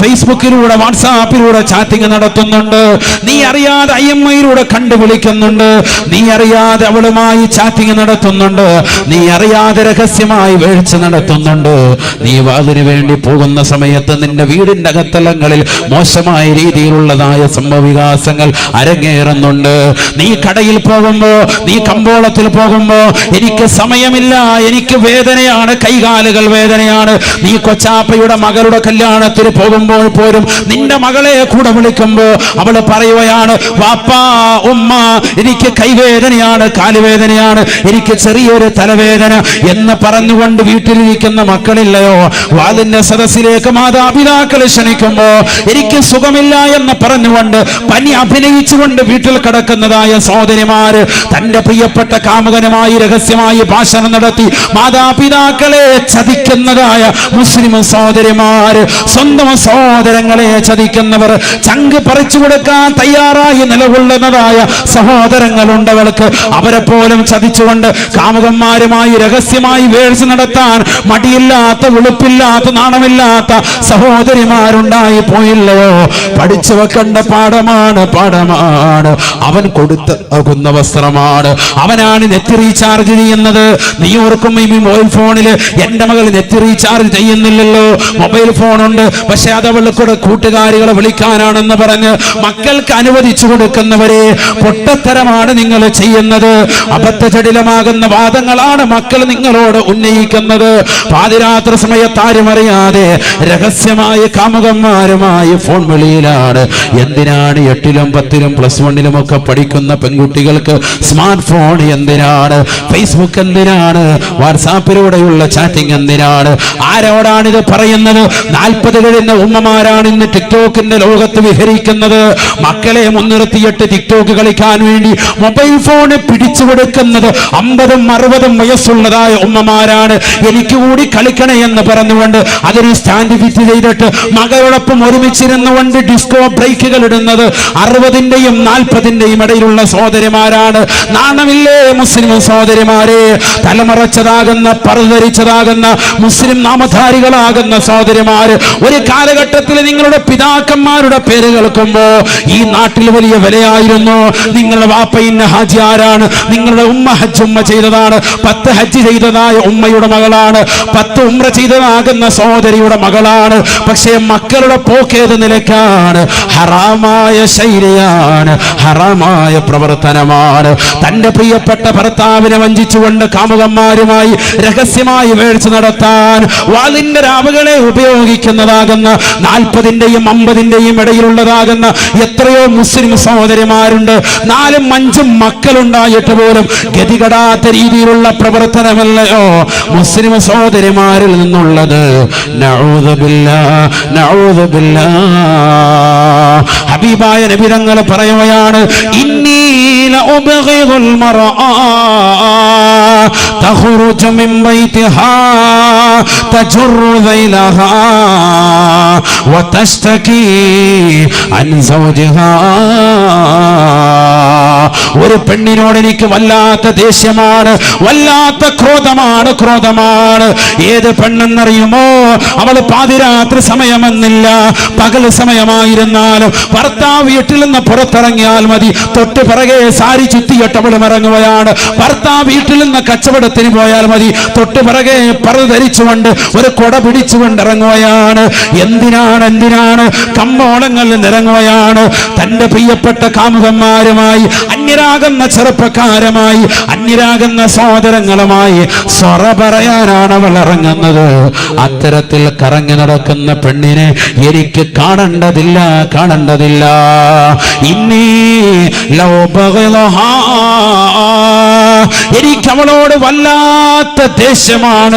ഫേസ്ബുക്കിലൂടെ വാട്സാപ്പിലൂടെ ചാറ്റിംഗ് നടത്തുന്നുണ്ട്. നീ അറിയാതെ IMIയിലൂടെ കണ്ടുവിളിക്കുന്നുണ്ട്. നീ അറിയാതെ അവളുമായി ചാറ്റിംഗ് നടത്തുന്നുണ്ട്. നീ അറിയാതെ രഹസ്യമായി വീഴ്ച നടത്തുന്നുണ്ട്. നീ വാതിന് വേണ്ടി പോകുന്ന സമയത്ത് നിന്റെ വീടിന്റെ അകത്തളങ്ങളിൽ മോശമായ രീതിയിലുള്ളതായ സംഭവവികാസങ്ങൾ അരങ്ങേറുന്നുണ്ട്. നീ കടയിൽ പോകുമ്പോ, നീ കമ്പോളത്തിൽ പോകുമ്പോ, എനിക്ക് സമയമില്ല, എനിക്ക് വേദനയാണ്, കൈകാലുകൾ വേദനയാണ്, നീ കൊച്ചാപ്പയുടെ മകളുടെ കല്യാണത്തിന് പോകുമ്പോൾ പോലും നിന്റെ മകളെ കൂടെ വിളിക്കുമ്പോ അവള് പറയുകയാണ്, വാപ്പാ ഉമ്മ എനിക്ക് കൈവേദനയാണ്, കാലുവേദനയാണ്, എനിക്ക് ചെറിയൊരു തലവേദന എന്ന് പറഞ്ഞുകൊണ്ട് വീട്ടിലിരിക്കുന്ന മക്കളില്ലയോ? വാതിന്റെ സദസ്സിലേക്ക് മാതാപിതാക്കളെ ക്ഷണിക്കുമ്പോ എനിക്ക് സുഖമില്ല എന്ന് പറഞ്ഞുകൊണ്ട് പനി അഭിനയിച്ചുകൊണ്ട് വീട്ടിൽ കിടക്കുന്നതായ സഹോദരിമാര് തന്റെ പ്രിയപ്പെട്ട കാമുകനുമായി രഹസ്യമായി ഭാഷണം നടത്തി മാതാപിതാക്കളെ ചതിക്കുന്നതായ മുസ്ലിം സഹോദരിമാര്, സ്വന്തം സഹോദരങ്ങളെ ചതിക്കുന്നവർ, ചങ്ക് പറിച്ചു കൊടുക്കാൻ തയ്യാറായി നിലകൊള്ളുന്നതായ സഹോദരങ്ങളുണ്ടവൾക്ക്. അവരെ പോലും ചതിച്ചുകൊണ്ട് കാമുകന്മാരുമായി രഹസ്യമായി വേഴ്സ് നടത്താൻ മടിയില്ലാത്ത, വെളുപ്പില്ലാത്ത, നാണമില്ലാത്ത സഹോദരിമാരുണ്ടായി പോയില്ലയോ? പഠിച്ചു വെക്കേണ്ട പാഠമാണ്. അവൻ കൊടുത്താകുന്ന വസ്ത്രമാണ്. അവനാണ് നെറ്റ് റീചാർജ് ചെയ്യുന്നത്. നീ ഓർക്കും ഈ മൊബൈൽ ഫോണില് എന്റെ മകൾ നെറ്റ് റീചാർജ് ചെയ്യുന്നില്ലല്ലോ, മൊബൈൽ ഫോണുണ്ട്, പക്ഷെ അത് അവൾക്കൂടെ കൂട്ടുകാരികളെ വിളിക്കാനാണെന്ന് പറഞ്ഞ് മക്കൾക്ക് അനുവദിച്ചു കൊടുക്കുന്നവരെ പൊട്ടത്തരമാണ് നിങ്ങൾ ചെയ്യുന്നത്. അബദ്ധജടിലമാകുന്ന വാദങ്ങളാണ് മക്കൾ നിങ്ങളോട് ഉന്നയിക്കുന്നത്. പാതിരാത്രി സമയത്ത് ആരും അറിയാതെ രഹസ്യമായ കാമുകന്മാരുമായി ഫോൺ വിളിയിലാണ്. എന്തിനാണ് 8ലും 10ലും +1 ഒക്കെ പഠിക്കുന്ന പെൺകുട്ടികൾക്ക് സ്മാർട്ട് ഫോൺ എന്തിനാണ്? ഫേസ്ബുക്ക് എന്തിനാണ്? വാട്സാപ്പിലൂടെയുള്ള ചാറ്റിംഗ് എന്തിനാണ്? ആരോടാണിത് പറയുന്നത്? 40 കഴിഞ്ഞ ഉമ്മമാരാണ് ഇന്ന് ടിക്ടോക്കിന്റെ ലോകത്ത് വിഹരിക്കുന്നത്. മക്കളെ മുൻനിർത്തിയിട്ട് ടിക്ടോക്ക് കളിക്കാൻ വേണ്ടി മൊബൈൽ ഫോണ് പിടിച്ചു കൊടുക്കുന്നത് 50ഉം 60ഉം വയസ്സുള്ളതായ ഉമ്മമാരാണ്. എനിക്ക് കൂടി കളിക്കണേ എന്ന് പറഞ്ഞുകൊണ്ട് അതൊരു സ്റ്റാൻഡ് ഫിറ്റ് ചെയ്തിട്ട് മകളോടൊപ്പം ഒരുമിച്ചിരുന്നുകൊണ്ട് ഡിസ്കോ ബ്രേക്കുകൾ ഇടുന്നത് 60ന്റെയും 40ന്റെയും ഇടയിലുള്ള സഹോദരിമാരാണ്. നാണമില്ലേ മുസ്ലിം സഹോദരിമാരെ? തലമറച്ചതാകുന്ന, പറുധരിച്ചതാകുന്ന മുസ്ലിം നാമധാരികളാകുന്ന സഹോദരിമാര് ഒരു കാലഘട്ടത്തിൽ നിങ്ങളുടെ പിതാക്കന്മാരുടെ പേര് കേൾക്കുമ്പോ ഈ നാട്ടിൽ വലിയ വിലയായിരുന്നു. നിങ്ങളുടെ വാപ്പ ഇന്ന ഹാജി ആരാണ്? നിങ്ങളുടെ ഉമ്മ ഹജ്ജ് ഉമ്മ ചെയ്തതാണ്, 10 ഹജ്ജ് ചെയ്തതായ ഉമ്മയുടെ മകളാണ്, 10 ഉംറ ചെയ്തതാകുന്ന സഹോദരിയുടെ മകളാണ്. പക്ഷേ മക്കളുടെ പോക്കേത് നിലയ്ക്കാണ്? ഹറാമായ ശൈലിയാണ്, ഹറാമായ പ്രവർത്തനമാണ്. തന്റെ പ്രിയപ്പെട്ട ഭർത്താവിനെ വഞ്ചിച്ചുകൊണ്ട് കാമുകന്മാരുമായി രഹസ്യമായി വേഴ്ച നടത്താൻ വാളിന്റെ രാവുകളെ ഉപയോഗിക്കുന്നതാകുന്ന 40ന്റെയും 50ന്റെയും ഇടയിലുള്ളതാകുന്ന എത്രയോ മുസ്ലിം സഹോദരിമാരുണ്ട്. 4ഉം 5ഉം മക്കളുണ്ടായിട്ട് പോലും ഗതികടാത്ത രീതിയിലുള്ള പ്രവർത്തനമല്ലയോ മുസ്ലിം സഹോദരിമാരിൽ നിന്നുള്ളത്? നഊദു ബില്ലാഹ്, നഊദു ബില്ലാഹ്. ഹബീബായ നബി തങ്ങൾ പറയുകയാണ്, ഇന്നി ലഉബ്ഗിദുൽ മർആ തഖ്റുജു മിൻ ബൈതിഹാ തജുറു ദൈലഹാ വതസ്തകി അൻ സൗജിഹാ. ഒരു പെണ്ണിനോട് എനിക്ക് വല്ലാത്ത ദേഷ്യമാണ്, വല്ലാത്ത ക്രോധമാണ്. ഏത് പെണ്ണെന്നറിയുമോ? അവൾ പാതിരാത്രി സമയമെന്നില്ല, പകൽ സമയമായിരുന്നാലും ഭർത്താവ് വീട്ടിൽ നിന്ന് പുറത്തിറങ്ങിയാൽ മതി, തൊട്ട് പിറകെ സാരി ചുറ്റിയിട്ട് അവൾ ഇറങ്ങുകയാണ്. ഭർത്താവ് വീട്ടിൽ നിന്ന് കച്ചവടത്തിന് പോയാൽ മതി, തൊട്ട് പിറകെ പറുത ധരിച്ചുകൊണ്ട് ഒരു കൊട പിടിച്ചുകൊണ്ട് ഇറങ്ങുകയാണ്. എന്തിനാണ്? കമ്പോളങ്ങളിൽ നിറങ്ങുകയാണ്. തന്റെ പ്രിയപ്പെട്ട കാമുകന്മാരുമായി, അന്യരാകുന്ന ചെറുപ്പക്കാരുമായി, അന്യരാകുന്ന സഹോദരങ്ങളുമായി സ്വറ പറയാനാണ് അവൾ ഇറങ്ങുന്നത്. അത്തരത്തിൽ കറങ്ങി നടക്കുന്ന പെണ്ണിനെ എനിക്ക് കാണേണ്ടതില്ല. ഇന്നീ ലൗബഗലഹാ, എനിക്ക് അവളോട് വല്ലാത്ത ദേഷ്യമാണ്.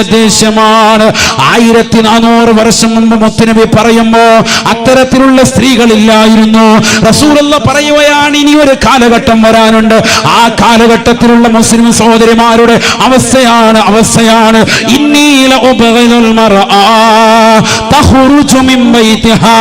1400 വർഷം മുമ്പ് മുത്തുനബി പറയുമ്പോ അത്തരത്തിലുള്ള സ്ത്രീകളില്ലായിരുന്നു. റസൂലുള്ളാഹി പറയുകയാണ്, ഇനി ഒരു കാലഘട്ടം വരാനുണ്ട്. ആ കാലഘട്ടത്തിലുള്ള മുസ്ലിം സഹോദരിമാരുടെ അവസ്ഥയാണ് ഇന്നീല ഉബഗിദുൽ മർആ തഖ്റുജു മിൻ ബൈതിഹാ.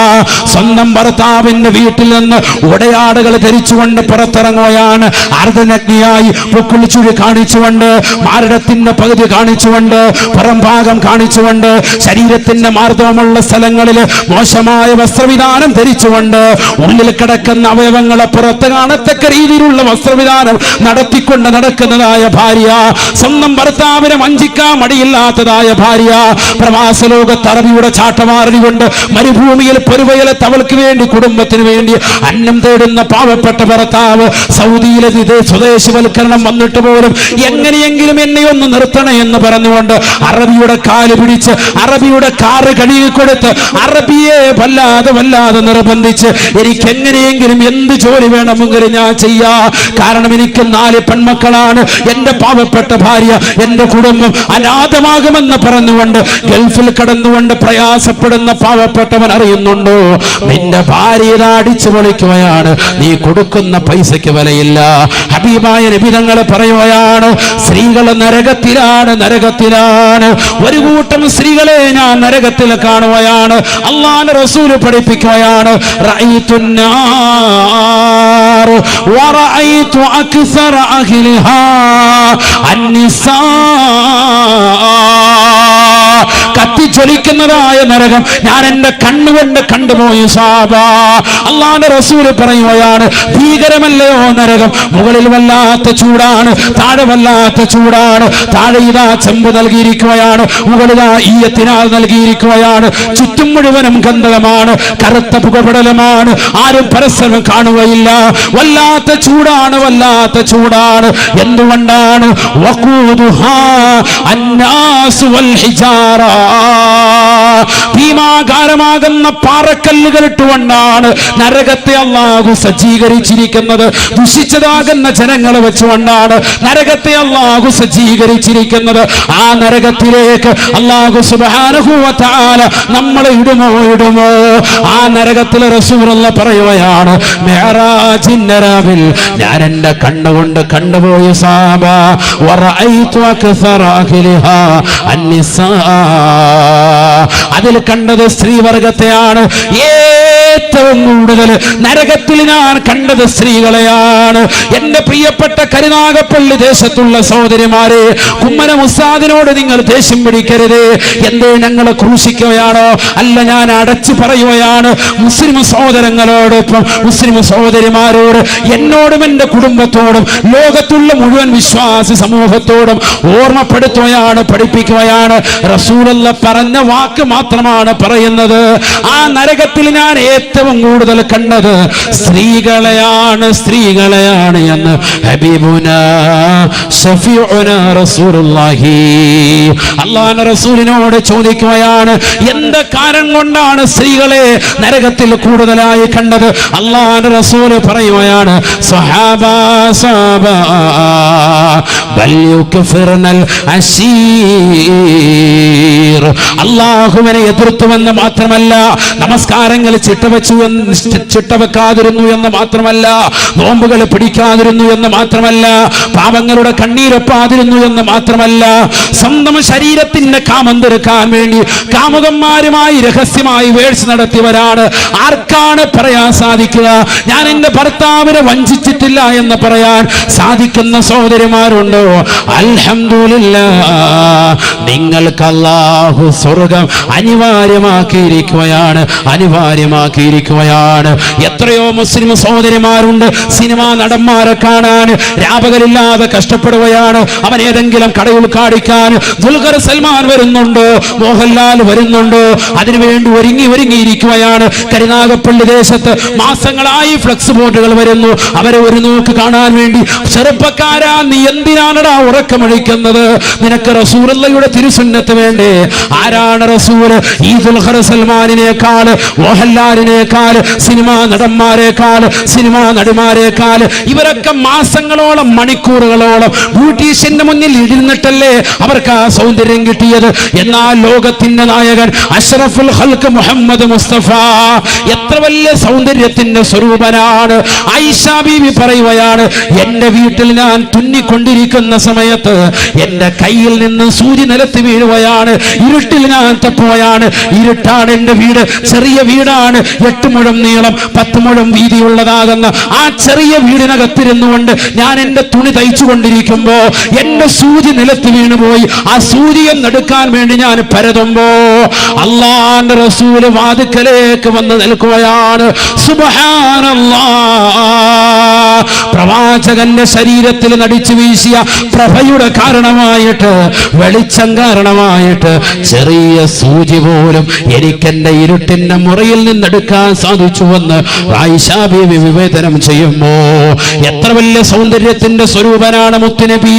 സ്വന്തം ഭർത്താവിന്റെ വീട്ടിൽ നിന്ന് ഉടയാടകൾ ധരിച്ചുകൊണ്ട് പുറത്തിറങ്ങുകയാണ്. അർദ്ധനഗ്നിയായി പൊക്കുളിച്ചുഴി കാണിച്ചുകൊണ്ട്, മാരടത്തിന്റെ പകുതി കാണിച്ചുകൊണ്ട്, പുറംഭാഗം കാണിച്ചുകൊണ്ട്, ശരീരത്തിന്റെ മാർദ്ദവമുള്ള സ്ഥലങ്ങളിൽ മോശമായ വസ്ത്രവിധാനം ധരിച്ചുകൊണ്ട്, ഉള്ളിൽ കിടക്കുന്ന അവയവങ്ങളെ പുറത്ത് കാണത്തക്ക രീതിയിലുള്ള വസ്ത്രവിധാനം നടത്തിക്കൊണ്ട് നടക്കുന്നതായ ഭാര്യ, സ്വന്തം ഭർത്താവിനെ വഞ്ചിക്കാൻ മടിയില്ലാത്തതായ ഭാര്യ, പ്രവാസ ലോകത്ത് അറബിയുടെ ചാട്ടമാറികൊണ്ട് മരുഭൂമിയിൽ പൊരുവയലത്ത് അവൾക്ക് വേണ്ടി കുടുംബത്തിന് വേണ്ടി അന്നം തേടുന്ന പാവപ്പെട്ട ഭർത്താവ്, സൗദിയിലെ സ്വദേശിവൽക്കരണം വന്നിട്ട് പോലും എങ്ങനെയെങ്കിലും എന്നെ ഒന്ന് നിർത്തണേ എന്ന് പറഞ്ഞുകൊണ്ട് അറബിയുടെ കാല് പിടിച്ച് അറബിയുടെ കാറ് കഴുകിക്കൊടുത്ത് അറബിയെ വല്ലാതെ നിർബന്ധിച്ച് എനിക്ക് എങ്ങനെയെങ്കിലും എന്ത് ജോലി വേണമെങ്കിലും ഞാൻ ചെയ്യാ, കാരണം എനിക്ക് 4 പെൺമക്കളാണ്, എന്റെ പാവപ്പെട്ട ഭാര്യ, എന്റെ കുടുംബം അനാഥമാകുമെന്ന് പറഞ്ഞുകൊണ്ട് ഗൾഫിൽ കടന്നുകൊണ്ട് പ്രയാസപ്പെടുന്ന പാവപ്പെട്ടവൻ അറിയുന്നുണ്ടോ, നിന്റെ ഭാര്യ അടിച്ചു പൊളിക്കുകയാണ്, നീ കൊടുക്കുന്ന പൈസയ്ക്ക് വിലയില്ല. ഹബീബായ നബി തങ്ങൾ പറയുകയാണ്, സ്ത്രീകൾ നരകത്തിലാണ്. ഒരു കൂട്ടം സ്ത്രീകളെ ഞാൻ നരകത്തിൽ കാണുകയാണ്. അല്ലാഹുവിന്റെ റസൂൽ പഠിപ്പിക്കുകയാണ്, റഅയ്തുന്നാർ വറഅയ്തു അക്സറ അഹ്ലിഹാ അന്നിസാ. കത്തിജ്വലിക്കുന്നതായ നരകം ഞാൻ എന്റെ കണ്ണുകൊണ്ട് കണ്ടുപോയി സാബ. അല്ലാഹുവിന്റെ റസൂൽ പറയുകയാണ്, ഭീകരമല്ലയോ നരകം, മുകളിൽ വല്ലാത്ത ചൂടാണ്, താഴെ വല്ലാത്ത ചൂടാണ്. താഴെ ഇതാ ചെമ്പ് നൽകിയിരിക്കുകയാണ്, മുകളിലാ ഈയത്തിനാൽ നൽകിയിരിക്കുകയാണ്, ചുറ്റും മുഴുവനും ഗന്ധകമാണ്, കറുത്ത പുകപടലമാണ്, ആരും പരസ്പരം കാണുകയില്ല. വല്ലാത്ത ചൂടാണ്. എന്തുകൊണ്ടാണ്? വഖൂദുഹാ അന്നാസ് വൽ ഹിജാറ. ഭീമാകാരമാകുന്ന പാറക്കല്ലുകൾ ഇട്ടുകൊണ്ടാണ് നരകത്തെ അല്ലാഹു സജ്ജീകരിച്ചിരിക്കുന്നത്. ദുഷിച്ചതാകുന്ന ജനങ്ങളെ വെച്ചുകൊണ്ടാണ് നരകത്തെ അല്ലാഹു സജ്ജീകരിച്ചിരിക്കുന്നത്. ആ നരകത്തിലേക്ക് അല്ലാഹു സുബ്ഹാനഹു വ തആല നമ്മളെ ഇടുമോ? ആ നരകത്തിൽ റസൂലുള്ള പറയുകയാണ്, മിഅ്റാജിന്റെ രാവിൽ ഞാൻ എന്റെ കണ്ണുകൊണ്ട് കണ്ടുപോയ സാബ, വറഅയ്തു അക്സറ അഹ്ലിഹാ അന്നിസാ. അതിൽ കണ്ടത് സ്ത്രീവർഗത്തെയാണ്. ഏറ്റവും കൂടുതൽ നരകത്തിൽ ഞാൻ കണ്ടത് സ്ത്രീകളെയാണ്. എന്റെ പ്രിയപ്പെട്ട കരുനാഗപ്പള്ളി ദേശത്തുള്ള സഹോദരിമാരെ, കുമ്മനം ഉസ്താദിനോട് നിങ്ങൾ ദേഷ്യം പിടിക്കരുത്. എന്തേ ഞങ്ങളെ ക്രൂശിക്കുകയാണോ? അല്ല, ഞാൻ അടച്ചു പറയുകയാണ്. മുസ്ലിം സഹോദരങ്ങളോടൊപ്പം മുസ്ലിം സഹോദരിമാരോട്, എന്നോടും എന്റെ കുടുംബത്തോടും ലോകത്തുള്ള മുഴുവൻ വിശ്വാസി സമൂഹത്തോടും ഓർമ്മപ്പെടുത്തുകയാണ്, പഠിപ്പിക്കുകയാണ്. റസൂലുള്ള പറഞ്ഞ വാക്ക് മാത്രമാണ് പറയുന്നത്. ആ നരകത്തിൽ ഞാൻ ഏറ്റവും കൂടുതൽ കണ്ടത് സ്ത്രീകളെയാണ് എന്ന് ഹബീബുനാ ശഫീഉനാ റസൂലുള്ളാഹി. അല്ലാഹുവിന്റെ റസൂലിനോട് ചോദിക്കുകയാണ്, എന്ത് കാരണം കൊണ്ടാണ് സ്ത്രീകളെ നരകത്തിൽ കൂടുതലായി കണ്ടത്? അല്ലാഹുവിന്റെ റസൂൽ പറയുകയാണ്, സ്വഹാബാ ബൽ യുക്ഫിർനൽ അശീർ. അല്ലാഹുവിനെ എതിർത്തുവെന്ന് മാത്രമല്ല, നമസ്കാരങ്ങൾ ചിട്ടവെക്കാതിരുന്നു എന്ന് മാത്രമല്ല, നോമ്പുകൾ പിടിക്കാതിരുന്നു എന്ന് മാത്രമല്ല, പാപങ്ങളുടെ കണ്ണീരൊപ്പാതിരുന്നു എന്ന് മാത്രമല്ല, സ്വന്തം ശരീരത്തിന്റെ കാമം തീർക്കാൻ വേണ്ടി കാമുകന്മാരുമായി രഹസ്യമായി വേഴ്ച നടത്തിയവരാണ്. ആർക്കാണ് പറയാൻ സാധിക്കുക? ഞാൻ എന്റെ ഭർത്താവിനെ വഞ്ചിച്ചിട്ടില്ല എന്ന് പറയാൻ സാധിക്കുന്ന സഹോദരിമാരുണ്ടോ? അൽഹംദുലില്ലാഹ്, നിങ്ങൾക്ക് അല്ലാഹു സ്വർഗം അനിവാര്യമാക്കിയിരിക്കുകയാണ്. എത്രയോ മുസ്ലിം സഹോദരിമാരുണ്ട് സിനിമാ നടന്മാരെ കാണാൻ രാപകലില്ലാതെ കഷ്ടപ്പെടുകയാണ്. അവൻ ഏതെങ്കിലും കട ഉദ്ഘാടിക്കാൻ ദുൽഖർ സൽമാൻ വരുന്നുണ്ടോ, മോഹൻലാൽ വരുന്നുണ്ടോ, അതിനുവേണ്ടി ഒരുങ്ങിയിരിക്കുകയാണ്. കരുനാഗപ്പള്ളി ദേശത്ത് മാസങ്ങളായി ഫ്ലക്സ് ബോർഡുകൾ വരുന്നു. അവരെ ഒരു നോക്ക് കാണാൻ വേണ്ടി, ചെറുപ്പക്കാരാ നീ എന്തിനാണടാ ഉറക്കമൊഴിക്കുന്നത്? നിനക്ക് റസൂലുള്ളാഹിയുടെ തിരുസുന്നത്ത് വേണ്ടേ? ആരാണ് റസൂൽ? ഈ ദുൽഖർ സൽമാനിനേക്കാൾ, മോഹൻലാലിനേക്കാൾ, സിനിമാ നടന്മാരെക്കാൾ, സിനിമാ നടിമാരെക്കാൾ ഇവരൊക്കെ മാസങ്ങളോളം മണിക്കൂറുകളോളം ബ്യൂട്ടീഷ്യന്റെ മുന്നിൽ ഇരുന്നിട്ടല്ലേ അവർക്ക് ആ സൗന്ദര്യം കിട്ടിയത്. എന്നാൽ ലോകത്തിന്റെ നായകൻ അഷ്റഫുൽ ഖൽഖ് മുഹമ്മദ് മുസ്തഫ എത്ര വലിയ സൗന്ദര്യത്തിന്റെ സ്വരൂപനാണ്. ആയിഷ ബീവി പറയുകയാണ്, എന്റെ വീട്ടിൽ ഞാൻ തുന്നിക്കൊണ്ടിരിക്കുന്ന സമയത്ത് എന്റെ കയ്യിൽ നിന്ന് സൂര്യ നിലത്ത് വീഴുകയാണ്. ഇരുട്ടിൽ ഞാൻ തപ്പുകയാണ്. ഇരുട്ടാണ് എന്റെ വീട്, ചെറിയ വീടാണ്, 8 മുഴം നീളം 10 മുഴം വീതിയുള്ളതാകുന്ന ആ ചെറിയ വീടിനകത്തിരുന്നുകൊണ്ട് ഞാൻ എന്റെ തുണി തയ്ച്ചു കൊണ്ടിരിക്കുമ്പോ എന്റെ സൂചി നിലത്ത് വീണുപോയി. ആ സൂചിയെന്നെടുക്കാൻ വേണ്ടി ഞാൻ പരതുമ്പോ അള്ളാന്റെ റസൂല് വാതിക്കലേക്ക് വന്ന് നിൽക്കുകയാണ്. സുബ്ഹാനല്ലാഹ്. പ്രവാചകന്റെ ശരീരത്തിൽ നടിച്ചു വീശിയ പ്രഭയുടെ കാരണമായിട്ട്, വെളിച്ചം കാരണമായിട്ട് ചെറിയ സൂചി പോലും എനിക്കെന്റെ ഇരുട്ടിന്റെ മുറിയിൽ നിന്നെടുക്കാൻ സാധിച്ചുവെന്ന് ആയിഷ ബീവി വിവേചനം ചെയ്യുമ്പോ എത്ര വലിയ സൗന്ദര്യത്തിന്റെ സ്വരൂപനാണ് മുത്തുനബി.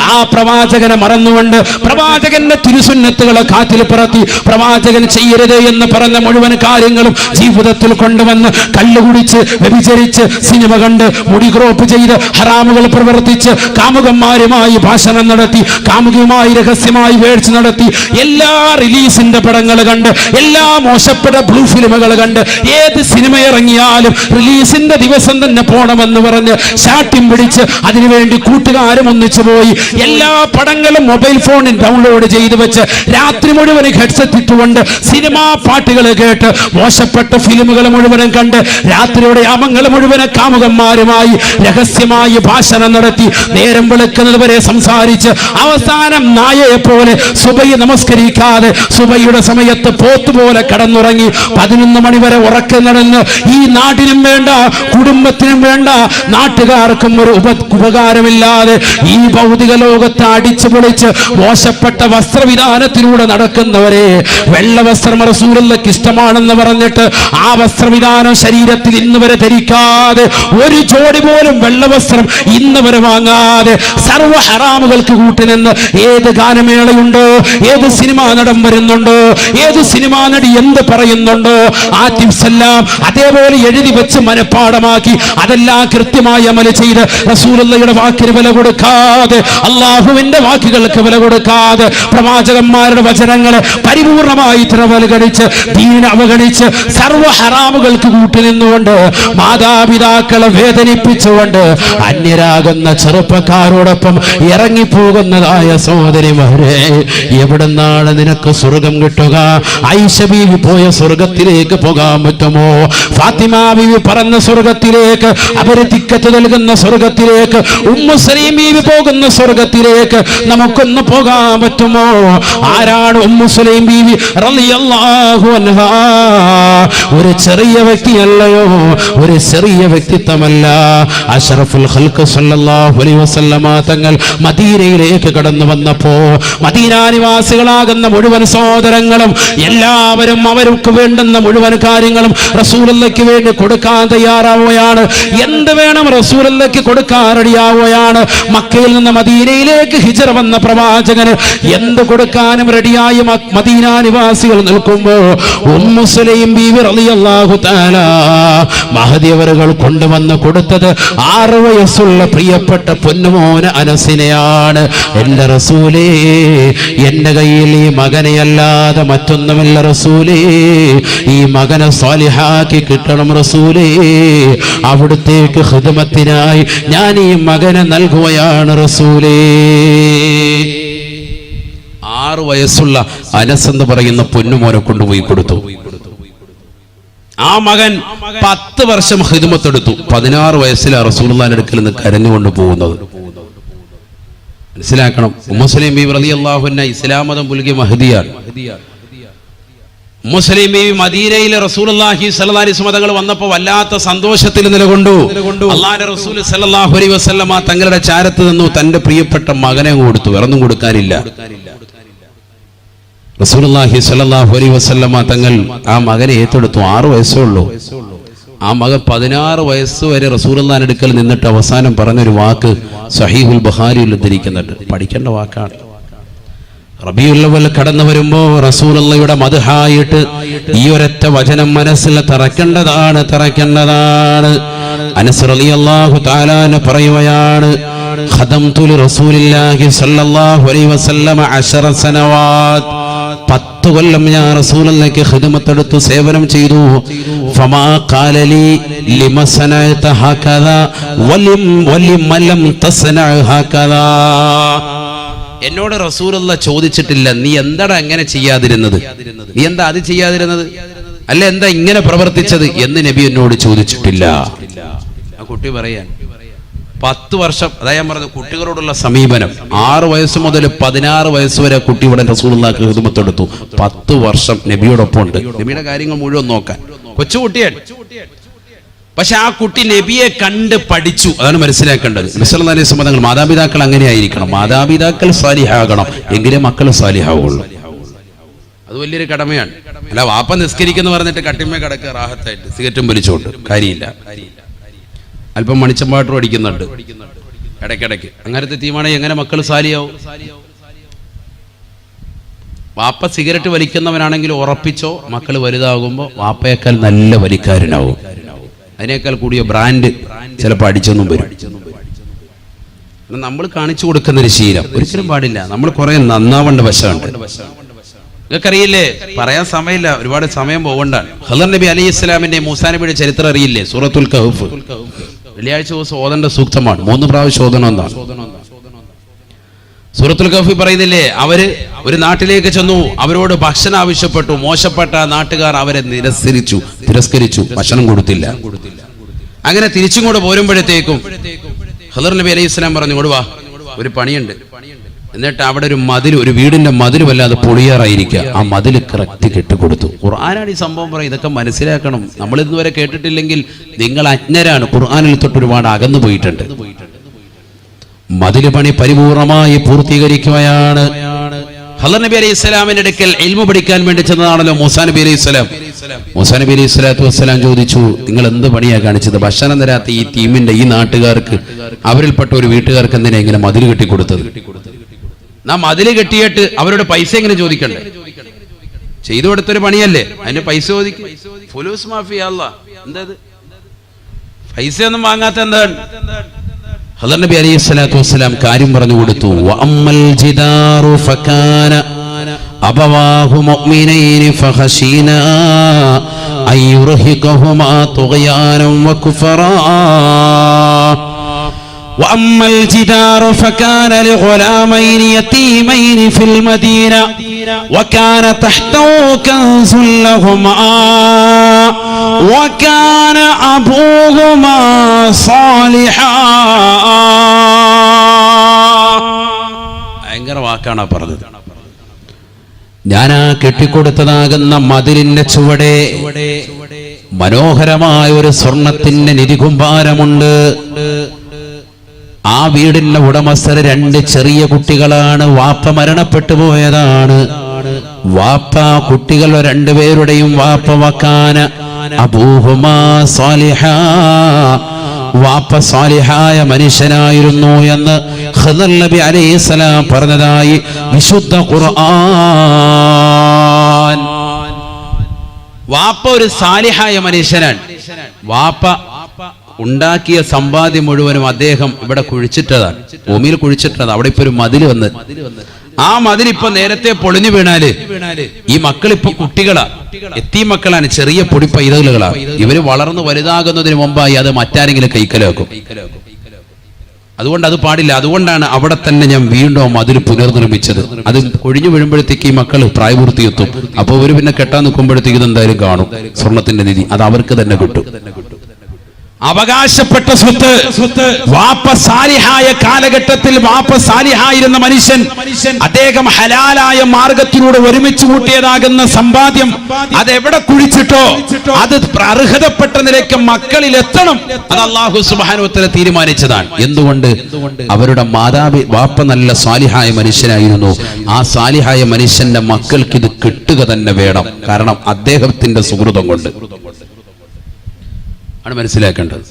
ആ പ്രവാചകനെ മറന്നുകൊണ്ട് പ്രവാചകന്റെ തിരുസുന്നത്തുകളെ കാറ്റിൽ പറത്തി പ്രവാചകൻ ചെയ്യരുത് എന്ന് പറഞ്ഞ മുഴുവൻ കാര്യങ്ങളും ജീവിതത്തിൽ കൊണ്ടുവന്ന് കള്ളുകുടിച്ച് വ്യഭിചരിച്ച് സിനിമ കണ്ട് മുടി ക്രോപ്പ് ചെയ്ത് ഹറാമുകൾ പ്രവർത്തിച്ച് കാമുകന്മാരുമായി ഭാഷണം നടത്തി കാമുകിയുമായി രഹസ്യമായി വേഴ്ച നടത്തി എല്ലാ റിലീസിന്റെ പടങ്ങൾ കണ്ട് എല്ലാ മോശപ്പെട്ട ബ്ലൂ ഫിലിമുകൾ കണ്ട് ഏത് സിനിമ ഇറങ്ങിയാലും റിലീസിന്റെ ദിവസം തന്നെ പോണമെന്ന് പറഞ്ഞ് ശാഠ്യം പിടിച്ച് അതിനുവേണ്ടി കൂട്ടുകാരും ഒന്നിച്ചു പോയി എല്ലാ പടങ്ങളും മൊബൈൽ ഫോണിൽ ഡൗൺലോഡ് ചെയ്ത് വെച്ച് രാത്രി മുഴുവൻ ഹെഡ്സെറ്റ് ഇട്ടുകൊണ്ട് സിനിമാ പാട്ടുകൾ കേട്ട് മോശപ്പെട്ട ഫിലിമുകൾ മുഴുവനും കണ്ട് രാത്രിയുടെ യാമങ്ങൾ മുഴുവൻ കാമുകന്മാരുമായി രഹസ്യമായി ഭാഷണം നടത്തി നേരം വെളുക്കുന്നത് വരെ സംസാരിച്ച് അവസാനം നായയെ പോലെ സുബഹി നമസ്കരിക്കാതെ സുബഹിയുടെ സമയത്ത് പോത്തുപോലെ കടന്നുറങ്ങി 11 മണി വരെ ഉറക്കം നടന്ന് ഈ നാടിനും വേണ്ട കുടുംബത്തിനും വേണ്ട നാട്ടുകാർക്കും ഒരു ഉപകാരമില്ലാതെ ഈ ഭൗതിക ലോകത്തെ അടിച്ചു പൊളിച്ച് മോശപ്പെട്ട വസ്ത്രവിധാനത്തിലൂടെ നടക്കുന്നവരെ വെള്ള വസ്ത്രം റസൂലുള്ളാഹിക്ക് ഇഷ്ടമാണെന്ന് പറഞ്ഞിട്ട് ആ വസ്ത്രവിധാനം ശരീരത്തിൽ ഇന്ന് വരെ ധരിക്കാതെ ഒരു ജോഡി പോലും വെള്ള വസ്ത്രം ഇന്ന് വരെ വാങ്ങാതെ സർവ്വ ഹറാമുകൾക്ക് കൂട്ടുനിന്ന് ഏത് ഗാനമേളയുണ്ടോ, ഏത് സിനിമാ നടൻ വരുന്നുണ്ടോ, ഏത് സിനിമാ നടി എന്ത് പറയുന്നുണ്ടോ ആ ടിപ്സ് എല്ലാം അതേപോലെ എഴുതി വെച്ച് മനഃപ്പാടമാക്കി അതെല്ലാം കൃത്യമായി അമൽ ചെയ്ത് റസൂലുള്ളാഹിയുടെ വാക്കിന് വില കൊടുക്കാതെ അള്ളാഹുവിന്റെ വാക്കുകൾക്ക് വില കൊടുക്കാതെ പ്രവാചകന്മാരുടെ വചനങ്ങളെ പരിപൂർണമായി അവഗണിച്ച് ദീനിനെ അവഗണിച്ച് സർവ്വ ഹറാമുകൾക്ക് കൂട്ടുനിന്നുകൊണ്ട് മാതാപിതാക്കളെ വേദനിപ്പിച്ചുകൊണ്ട് അന്യരാകുന്ന ചെറുപ്പക്കാരോടൊപ്പം ഇറങ്ങിപ്പോകുന്നതായ സഹോദരിമാരെ, എവിടുന്നാണ് നിനക്ക് സ്വർഗം കിട്ടുക? ആയിഷ ബീവി പോയ സ്വർഗത്തിലേക്ക് പോകാൻ പറ്റുമോ? ഫാത്തിമ ബീവി പറഞ്ഞ സ്വർഗത്തിലേക്ക്, അവര് തിക്കത്ത് നൽകുന്ന സ്വർഗത്തിലേക്ക്, ഉമ്മു സലീം ബീവി പോകുന്ന സ്വർഗത്തിലേക്ക് നമുക്കൊന്ന് പോകാൻ പറ്റുമോ? ആരാണ് ഉമ്മു സലീം ബീവി റളിയല്ലാഹു അൻഹാ? ഒരു ചെറിയ വ്യക്തിയല്ലയോ, ഒരു ചെറിയ വ്യക്തിത്വമല്ല. അഷ്റഫുൽ ഖൽഖ് സല്ലല്ലാഹു അലൈഹി വസല്ലമ തങ്ങൾ മദീനയിലേക്ക് കടന്നു വന്നപ്പോ മദീന നിവാസികളാകുന്ന മുഴുവൻ സഹോദരങ്ങളും എല്ലാവരും അവർക്ക് വേണ്ടുന്ന മുഴുവൻ കാര്യങ്ങളും റസൂലുള്ളാഹിക്ക് വേണ്ടി കൊടുക്കാൻ തയ്യാറാവുകയാണ്. എന്ത് വേണം റസൂലുള്ളാഹിക്ക് കൊടുക്കാൻ റെഡിയാവുകയാണ്. മക്കയിൽ നിന്ന് മദീനയിലേക്ക് ഹിജ്റ വന്ന പ്രവാചകന് എന്ത് കൊടുക്കാനും റെഡിയായി മദീന നിവാസികൾ നിൽക്കുമ്പോ ഉമ്മു സലീം ബീവി റളിയല്ലാഹു തആല മഹദി അവറുകൾ കൊണ്ടുവന്ന് കൊടുത്തത് 6 വയസ്സുള്ള പ്രിയപ്പെട്ട പൊന്നുമോന അനസിനെയാണ്. എന്റെ റസൂലേ, എന്റെ കയ്യിൽ ഈ മകനെയല്ലാതെ മറ്റൊന്നുമില്ല റസൂലേ, ഈ മകനെ സ്വാലിഹാക്കി കിട്ടണം റസൂലേ, അവിടുത്തേക്ക് ഖിദ്മത്തിനായി ഞാൻ ഈ മകനെ നൽകുകയാണ് റസൂലേ. 6 വയസ്സുള്ള അനസ് എന്ന് പറയുന്ന പൊന്നുമോനെ കൊണ്ടുപോയി കൊടുത്തു. ആ മകൻ 10 വർഷം ഖിദ്മത്തെടുത്തു. 16 വയസ്സിലാണ് റസൂലുള്ളാഹിന്റെ അടുക്കൽ നിന്ന് കരഞ്ഞുകൊണ്ട് പോകുന്നത്. മനസ്സിലാക്കണം, ഉമ്മു സലീം ബീവി റളിയല്ലാഹു അൻഹ ഇസ്ലാം മതം പുൽകിയ മഹദിയാണ്. ഉമ്മു സലീം ബീവി മദീനയിലെ റസൂലുള്ളാഹി സ്വല്ലല്ലാഹി അലൈഹി വസല്ലം തങ്ങൾ വന്നപ്പോൾ വല്ലാത്ത സന്തോഷത്തിൽ നിലകൊണ്ടു. അല്ലാഹുവിന്റെ റസൂൽ സ്വല്ലല്ലാഹു അലൈഹി വസല്ലം തങ്ങളുടെ ചാരത്ത് നിന്നു തന്റെ പ്രിയപ്പെട്ട മകനെ കൊടുത്തു. വേറൊന്നും കൊടുക്കാനില്ല. റസൂലുള്ളാഹി സ്വല്ലല്ലാഹു അലൈഹി വസല്ലം തങ്ങൾ ആ മകനെ ഏറ്റെടുത്തു. 6 വയസ്സേ ഉള്ളൂ. ആ മകൻ 16 വയസ്സ് വരെ റസൂലുള്ളാഹിന്റെ അടുക്കൽ നിന്നിട്ട് അവസാനം പറഞ്ഞൊരു വാക്ക് സഹീഹുൽ ബുഖാരിയിൽ ഉദ്ധരിക്കുന്നുണ്ട്. പഠിക്കേണ്ട വാക്കാണ്. റബീഉൽ അവ്വൽ കടന്നു വരുമ്പോ റസൂലുള്ളാഹിയുടെ മദ്ഹായിട്ട് ഈ ഒരൊറ്റ വചനം മനസ്സിൽ തറക്കേണ്ടതാണ്. അനസ് റളിയല്ലാഹു തആല പറയുകയാണ്, ഖദംതു ലിറസൂലില്ലാഹി സ്വല്ലല്ലാഹു അലൈഹി വസല്ലം 10 സനവാത്ത്. 10 കൊല്ലം ഞാൻ റസൂലുള്ളാഹിക്ക് ഖിദ്മത്തെടുത്തു, സേവനം ചെയ്തു. ഫമാ ഖാല ലി ലിമ സനഅത ഹകദാ വലിമ ലം തസ്നഅ ഹകദാ. എന്നോട് റസൂലുള്ളാഹി ചോദിച്ചിട്ടില്ല, നീ എന്താടാ അങ്ങനെ ചെയ്യാതിരുന്നത്, നീ എന്താ അത് ചെയ്യാതിരുന്നത്, അല്ല എന്താ ഇങ്ങനെ പ്രവർത്തിച്ചത് എന്ന് നബി എന്നോട് ചോദിച്ചിട്ടില്ല. ആ കുട്ടി പറയാൻ, 10 വർഷം, അതായത് ഞാൻ പറഞ്ഞത് കുട്ടികളോടുള്ള സമീപനം. 6 വയസ്സ് മുതൽ 16 വയസ്സ് വരെ കുട്ടി ഇവിടെ റസൂലുള്ളാഹിക്ക് ഖിദ്മത്തെടുത്തു. 10 വർഷം നബിയോടൊപ്പം ഉണ്ട്, നബിയുടെ കാര്യങ്ങൾ മുഴുവൻ നോക്കാൻ. കൊച്ചുകുട്ടിയാണ്, പക്ഷെ ആ കുട്ടി നബിയെ കണ്ട് പഠിച്ചു. അതാണ് മനസ്സിലാക്കേണ്ടത്. നബി സല്ലല്ലാഹു അലൈഹി വസല്ലം തങ്ങൾ മാതാപിതാക്കൾ അങ്ങനെ ആയിരിക്കണം. മാതാപിതാക്കൾ സാലിഹാകണം, എങ്കിലേ മക്കൾ സാലിഹാവുള്ളൂ. അത് വലിയൊരു കടമയാണ്. അല്ല വാപ്പ നിസ്കരിക്കുന്നു പറഞ്ഞിട്ട് കട്ടിന്മേ കിടക്കുക റാഹത്തായിട്ട് സിഗരറ്റും വലിച്ചോണ്ട് കാര്യമില്ല. അല്പം മണിച്ചമ്പാട്ടും അടിക്കുന്നുണ്ട് ഇടയ്ക്കിടയ്ക്ക്. അങ്ങനത്തെ തീമാണെങ്കിൽ എങ്ങനെ മക്കൾ സാലിയാവും? വാപ്പ സിഗരറ്റ് വലിക്കുന്നവനാണെങ്കിൽ ഉറപ്പിച്ചോ, മക്കൾ വലുതാകുമ്പോൾ വാപ്പയേക്കാൾ നല്ല വലിക്കാരനാവും. അതിനേക്കാൾ കൂടിയ ബ്രാൻഡ് ചിലപ്പോൾ അടിച്ചൊന്നും വരും. നമ്മൾ കാണിച്ചു കൊടുക്കുന്നൊരു ശീലം ഒരിക്കലും പാടില്ല. നമ്മൾ കുറെ നന്നാവേണ്ട വശമുണ്ട്. നിങ്ങൾക്കറിയില്ലേ, പറയാൻ സമയമില്ല, ഒരുപാട് സമയം പോകണ്ടാണ്. ഖദർ നബി അലൈഹി ഇസ്ലാമിന്റെ മൂസാ നബിയുടെ ചരിത്രം അറിയില്ലേ? സൂറത്തുൽ കഹ്ഫ് വെള്ളിയാഴ്ച ദിവസം ഓതേണ്ട സൂക്തമാണ്. 3 പ്രാവശ്യം ഓതണമെന്നാണ്. സൂറത്തുൽ കഹ്ഫ് പറയുന്നില്ലേ, അവര് ഒരു നാട്ടിലേക്ക് ചെന്നു, അവരോട് ഭക്ഷണം ആവശ്യപ്പെട്ടു. മോശപ്പെട്ട നാട്ടുകാർ അവരെ തിരസ്കരിച്ചു, ഭക്ഷണം കൊടുത്തില്ല. അങ്ങനെ തിരിച്ചും കൂടെ പോരുമ്പോഴത്തേക്കും ഖദർ നബി അലൈഹി ഇസ്ലാം പറഞ്ഞു, ഇങ്ങോട്ട് വാ, ഒരു പണിയുണ്ട്. എന്നിട്ട് അവിടെ ഒരു വീടിന്റെ മതിൽ വല്ലാതെ പൊളിയാറായിരിക്കുക, ആ മതിൽ കറക്റ്റ് കെട്ടിക്കൊടുത്തു. ഖുർആനാണ് ഈ സംഭവം പറയും. ഇതൊക്കെ മനസ്സിലാക്കണം. നമ്മൾ ഇന്നുവരെ കേട്ടിട്ടില്ലെങ്കിൽ നിങ്ങൾ അജ്ഞരാണ്. ഖുർആനിൽ തൊട്ട് ഒരുപാട് അകന്നു പോയിട്ടുണ്ട്. മതിൽ പണി പരിപൂർണമായി പൂർത്തീകരിക്കുകയാണ്. ഖദർ നബി അലൈഹി ഇസ്ലാമിന്റെ അടുക്കൽ ഇൽമു പഠിക്കാൻ വേണ്ടി ചെന്നതാണല്ലോ മൂസാ നബി അലൈഹി ഇസ്ലാം. മൂസാ നബി അലൈഹി സ്വലാത്തു വസ്സലാം ചോദിച്ചു, നിങ്ങൾ എന്ത് പണിയാ കാണിച്ചത്? ഭക്ഷണം തരാത്ത ഈ ടീമിന്റെ ഈ നാട്ടുകാർക്ക്, അവരിൽപ്പെട്ട ഒരു വീട്ടുകാർക്ക് എന്തിനാ ഇങ്ങനെ മതിൽ കെട്ടിക്കൊടുത്തത്? നാം മതില് കെട്ടിയിട്ട് അവരോട് പൈസ എങ്ങനെ ചോദിക്കണ്ടേ? ചെയ്തു കൊടുത്തൊരു പണിയല്ലേ, അതിന് പൈസ ചോദിക്കും. ഫുലൂസ് മാഫിയ എന്താ പൈസ ഒന്നും വാങ്ങാത്ത എന്താണ്? ഖദർ നബി അലൈഹി സ്വലാത്തു വസ്സലാം കാര്യം പറഞ്ഞു കൊടുത്തു. വഅമ്മൽ ജിദാറു ഫകാന അബവാഹു മുഅ്മിനൈനി ഫഖശീനാ അയ്യുർഹിഖഹുമാ തുഗ്യാനം വകുഫറാ. وأما الجدار فكان لغلامين يتيمين في المدينة وكان تحته كنز لهما وكان أبوهما صالحا. ഭയങ്കര വാക്കാണ് പറഞ്ഞത്. ഞാൻ ആ കെട്ടിക്കൊടുത്തതാകുന്ന മതിലിന്റെ ചുവടെ മനോഹരമായ ഒരു സ്വർണത്തിന്റെ നിധികുംഭാരമുണ്ട്. ആ വീടിന്റെ ഉടമസ്ഥർ 2 ചെറിയ കുട്ടികളാണ്. വാപ്പ മരണപ്പെട്ടു പോയതാണ്. വാപ്പ കുട്ടികൾ 2 പേരുടെയും വാപ്പ വക്കാന അബൂഹുമാ സാലിഹാ, വാപ്പ സാലിഹായ മനുഷ്യനായിരുന്നു എന്ന് ഖദർ നബി അലൈഹിസ്സലാം പറഞ്ഞതായി വിശുദ്ധ ഖുർആൻ. വാപ്പ ഒരു സാലിഹായ മനുഷ്യനാണ്. വാപ്പ ഉണ്ടാക്കിയ സമ്പാദ്യം മുഴുവനും അദ്ദേഹം ഇവിടെ കുഴിച്ചിട്ടതാണ്, ഭൂമിയിൽ കുഴിച്ചിട്ടതാണ്. അവിടെ ഇപ്പൊ ഒരു മതിൽ വന്ന്, ആ മതിൽ ഇപ്പൊ നേരത്തെ പൊളിഞ്ഞു വീണാല് ഈ മക്കളിപ്പോ കുട്ടികളാ, എത്തി മക്കളാണ്, ചെറിയ പൊടി പൈതലുകളാണ്. ഇവര് വളർന്നു വലുതാകുന്നതിന് മുമ്പായി അത് മറ്റാരെങ്കിലും കൈക്കലാക്കും. അതുകൊണ്ട് അത് പാടില്ല. അതുകൊണ്ടാണ് അവിടെ തന്നെ ഞാൻ വീണ്ടും മതിൽ പുനർനിർമ്മിച്ചത്. അത് കൊഴിഞ്ഞു വീഴുമ്പോഴത്തേക്ക് ഈ മക്കൾ പ്രായപൂർത്തിയെത്തും. അപ്പൊ ഇവര് പിന്നെ കെട്ടാൻ നിൽക്കുമ്പോഴത്തേക്ക് ഇതെന്തായാലും കാണും, സ്വർണത്തിന്റെ നിധി. അത് അവർക്ക് തന്നെ കിട്ടും. അവകാശപ്പെട്ട സ്വത്ത്. വാപ്പ സാലിഹായ കാലഘട്ടത്തിൽ വാപ്പ സാലിഹായിരുന്ന മനുഷ്യൻ, അദ്ദേഹം ഹലാലായ മാർഗത്തിലൂടെ ഒരുമിച്ച് കൂട്ടിയതാകുന്ന സമ്പാദ്യം അതെവിടെ കുഴിച്ചിട്ടോ അത് അർഹതപ്പെട്ട നിലയ്ക്ക് മക്കളിൽ എത്തണം. അത് അല്ലാഹു സുബ്ഹാനഹു വ തആല തീരുമാനിച്ചതാണ്. എന്തുകൊണ്ട്? അവരുടെ വാപ്പ നല്ല സാലിഹായ മനുഷ്യനായിരുന്നു. ആ സാലിഹായ മനുഷ്യന്റെ മക്കൾക്ക് ഇത് കിട്ടുക തന്നെ വേണം. കാരണം അദ്ദേഹത്തിന്റെ സുഹൃതം കൊണ്ട് ആണ് മനസ്സിലാക്കേണ്ടത്.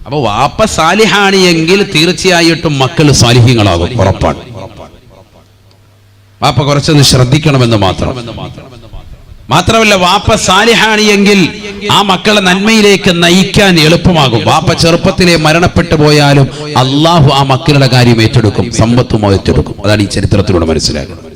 അപ്പൊ വാപ്പ സാലിഹാണ് എങ്കിൽ തീർച്ചയായിട്ടും മക്കൾ സാലിഹ്യങ്ങളാകും, ഉറപ്പാണ്. വാപ്പ കുറച്ചൊന്ന് ശ്രദ്ധിക്കണമെന്ന് മാത്രമല്ല വാപ്പ സാലിഹാണ് എങ്കിൽ ആ മക്കളെ നന്മയിലേക്ക് നയിക്കാൻ എളുപ്പമാകും. വാപ്പ ചെറുപ്പത്തിലെ മരണപ്പെട്ടു പോയാലും അള്ളാഹു ആ മക്കളുടെ കാര്യം ഏറ്റെടുക്കും, സമ്പത്തും ഏറ്റെടുക്കും. അതാണ് ഈ ചരിത്രത്തിലൂടെ മനസ്സിലാക്കുന്നത്.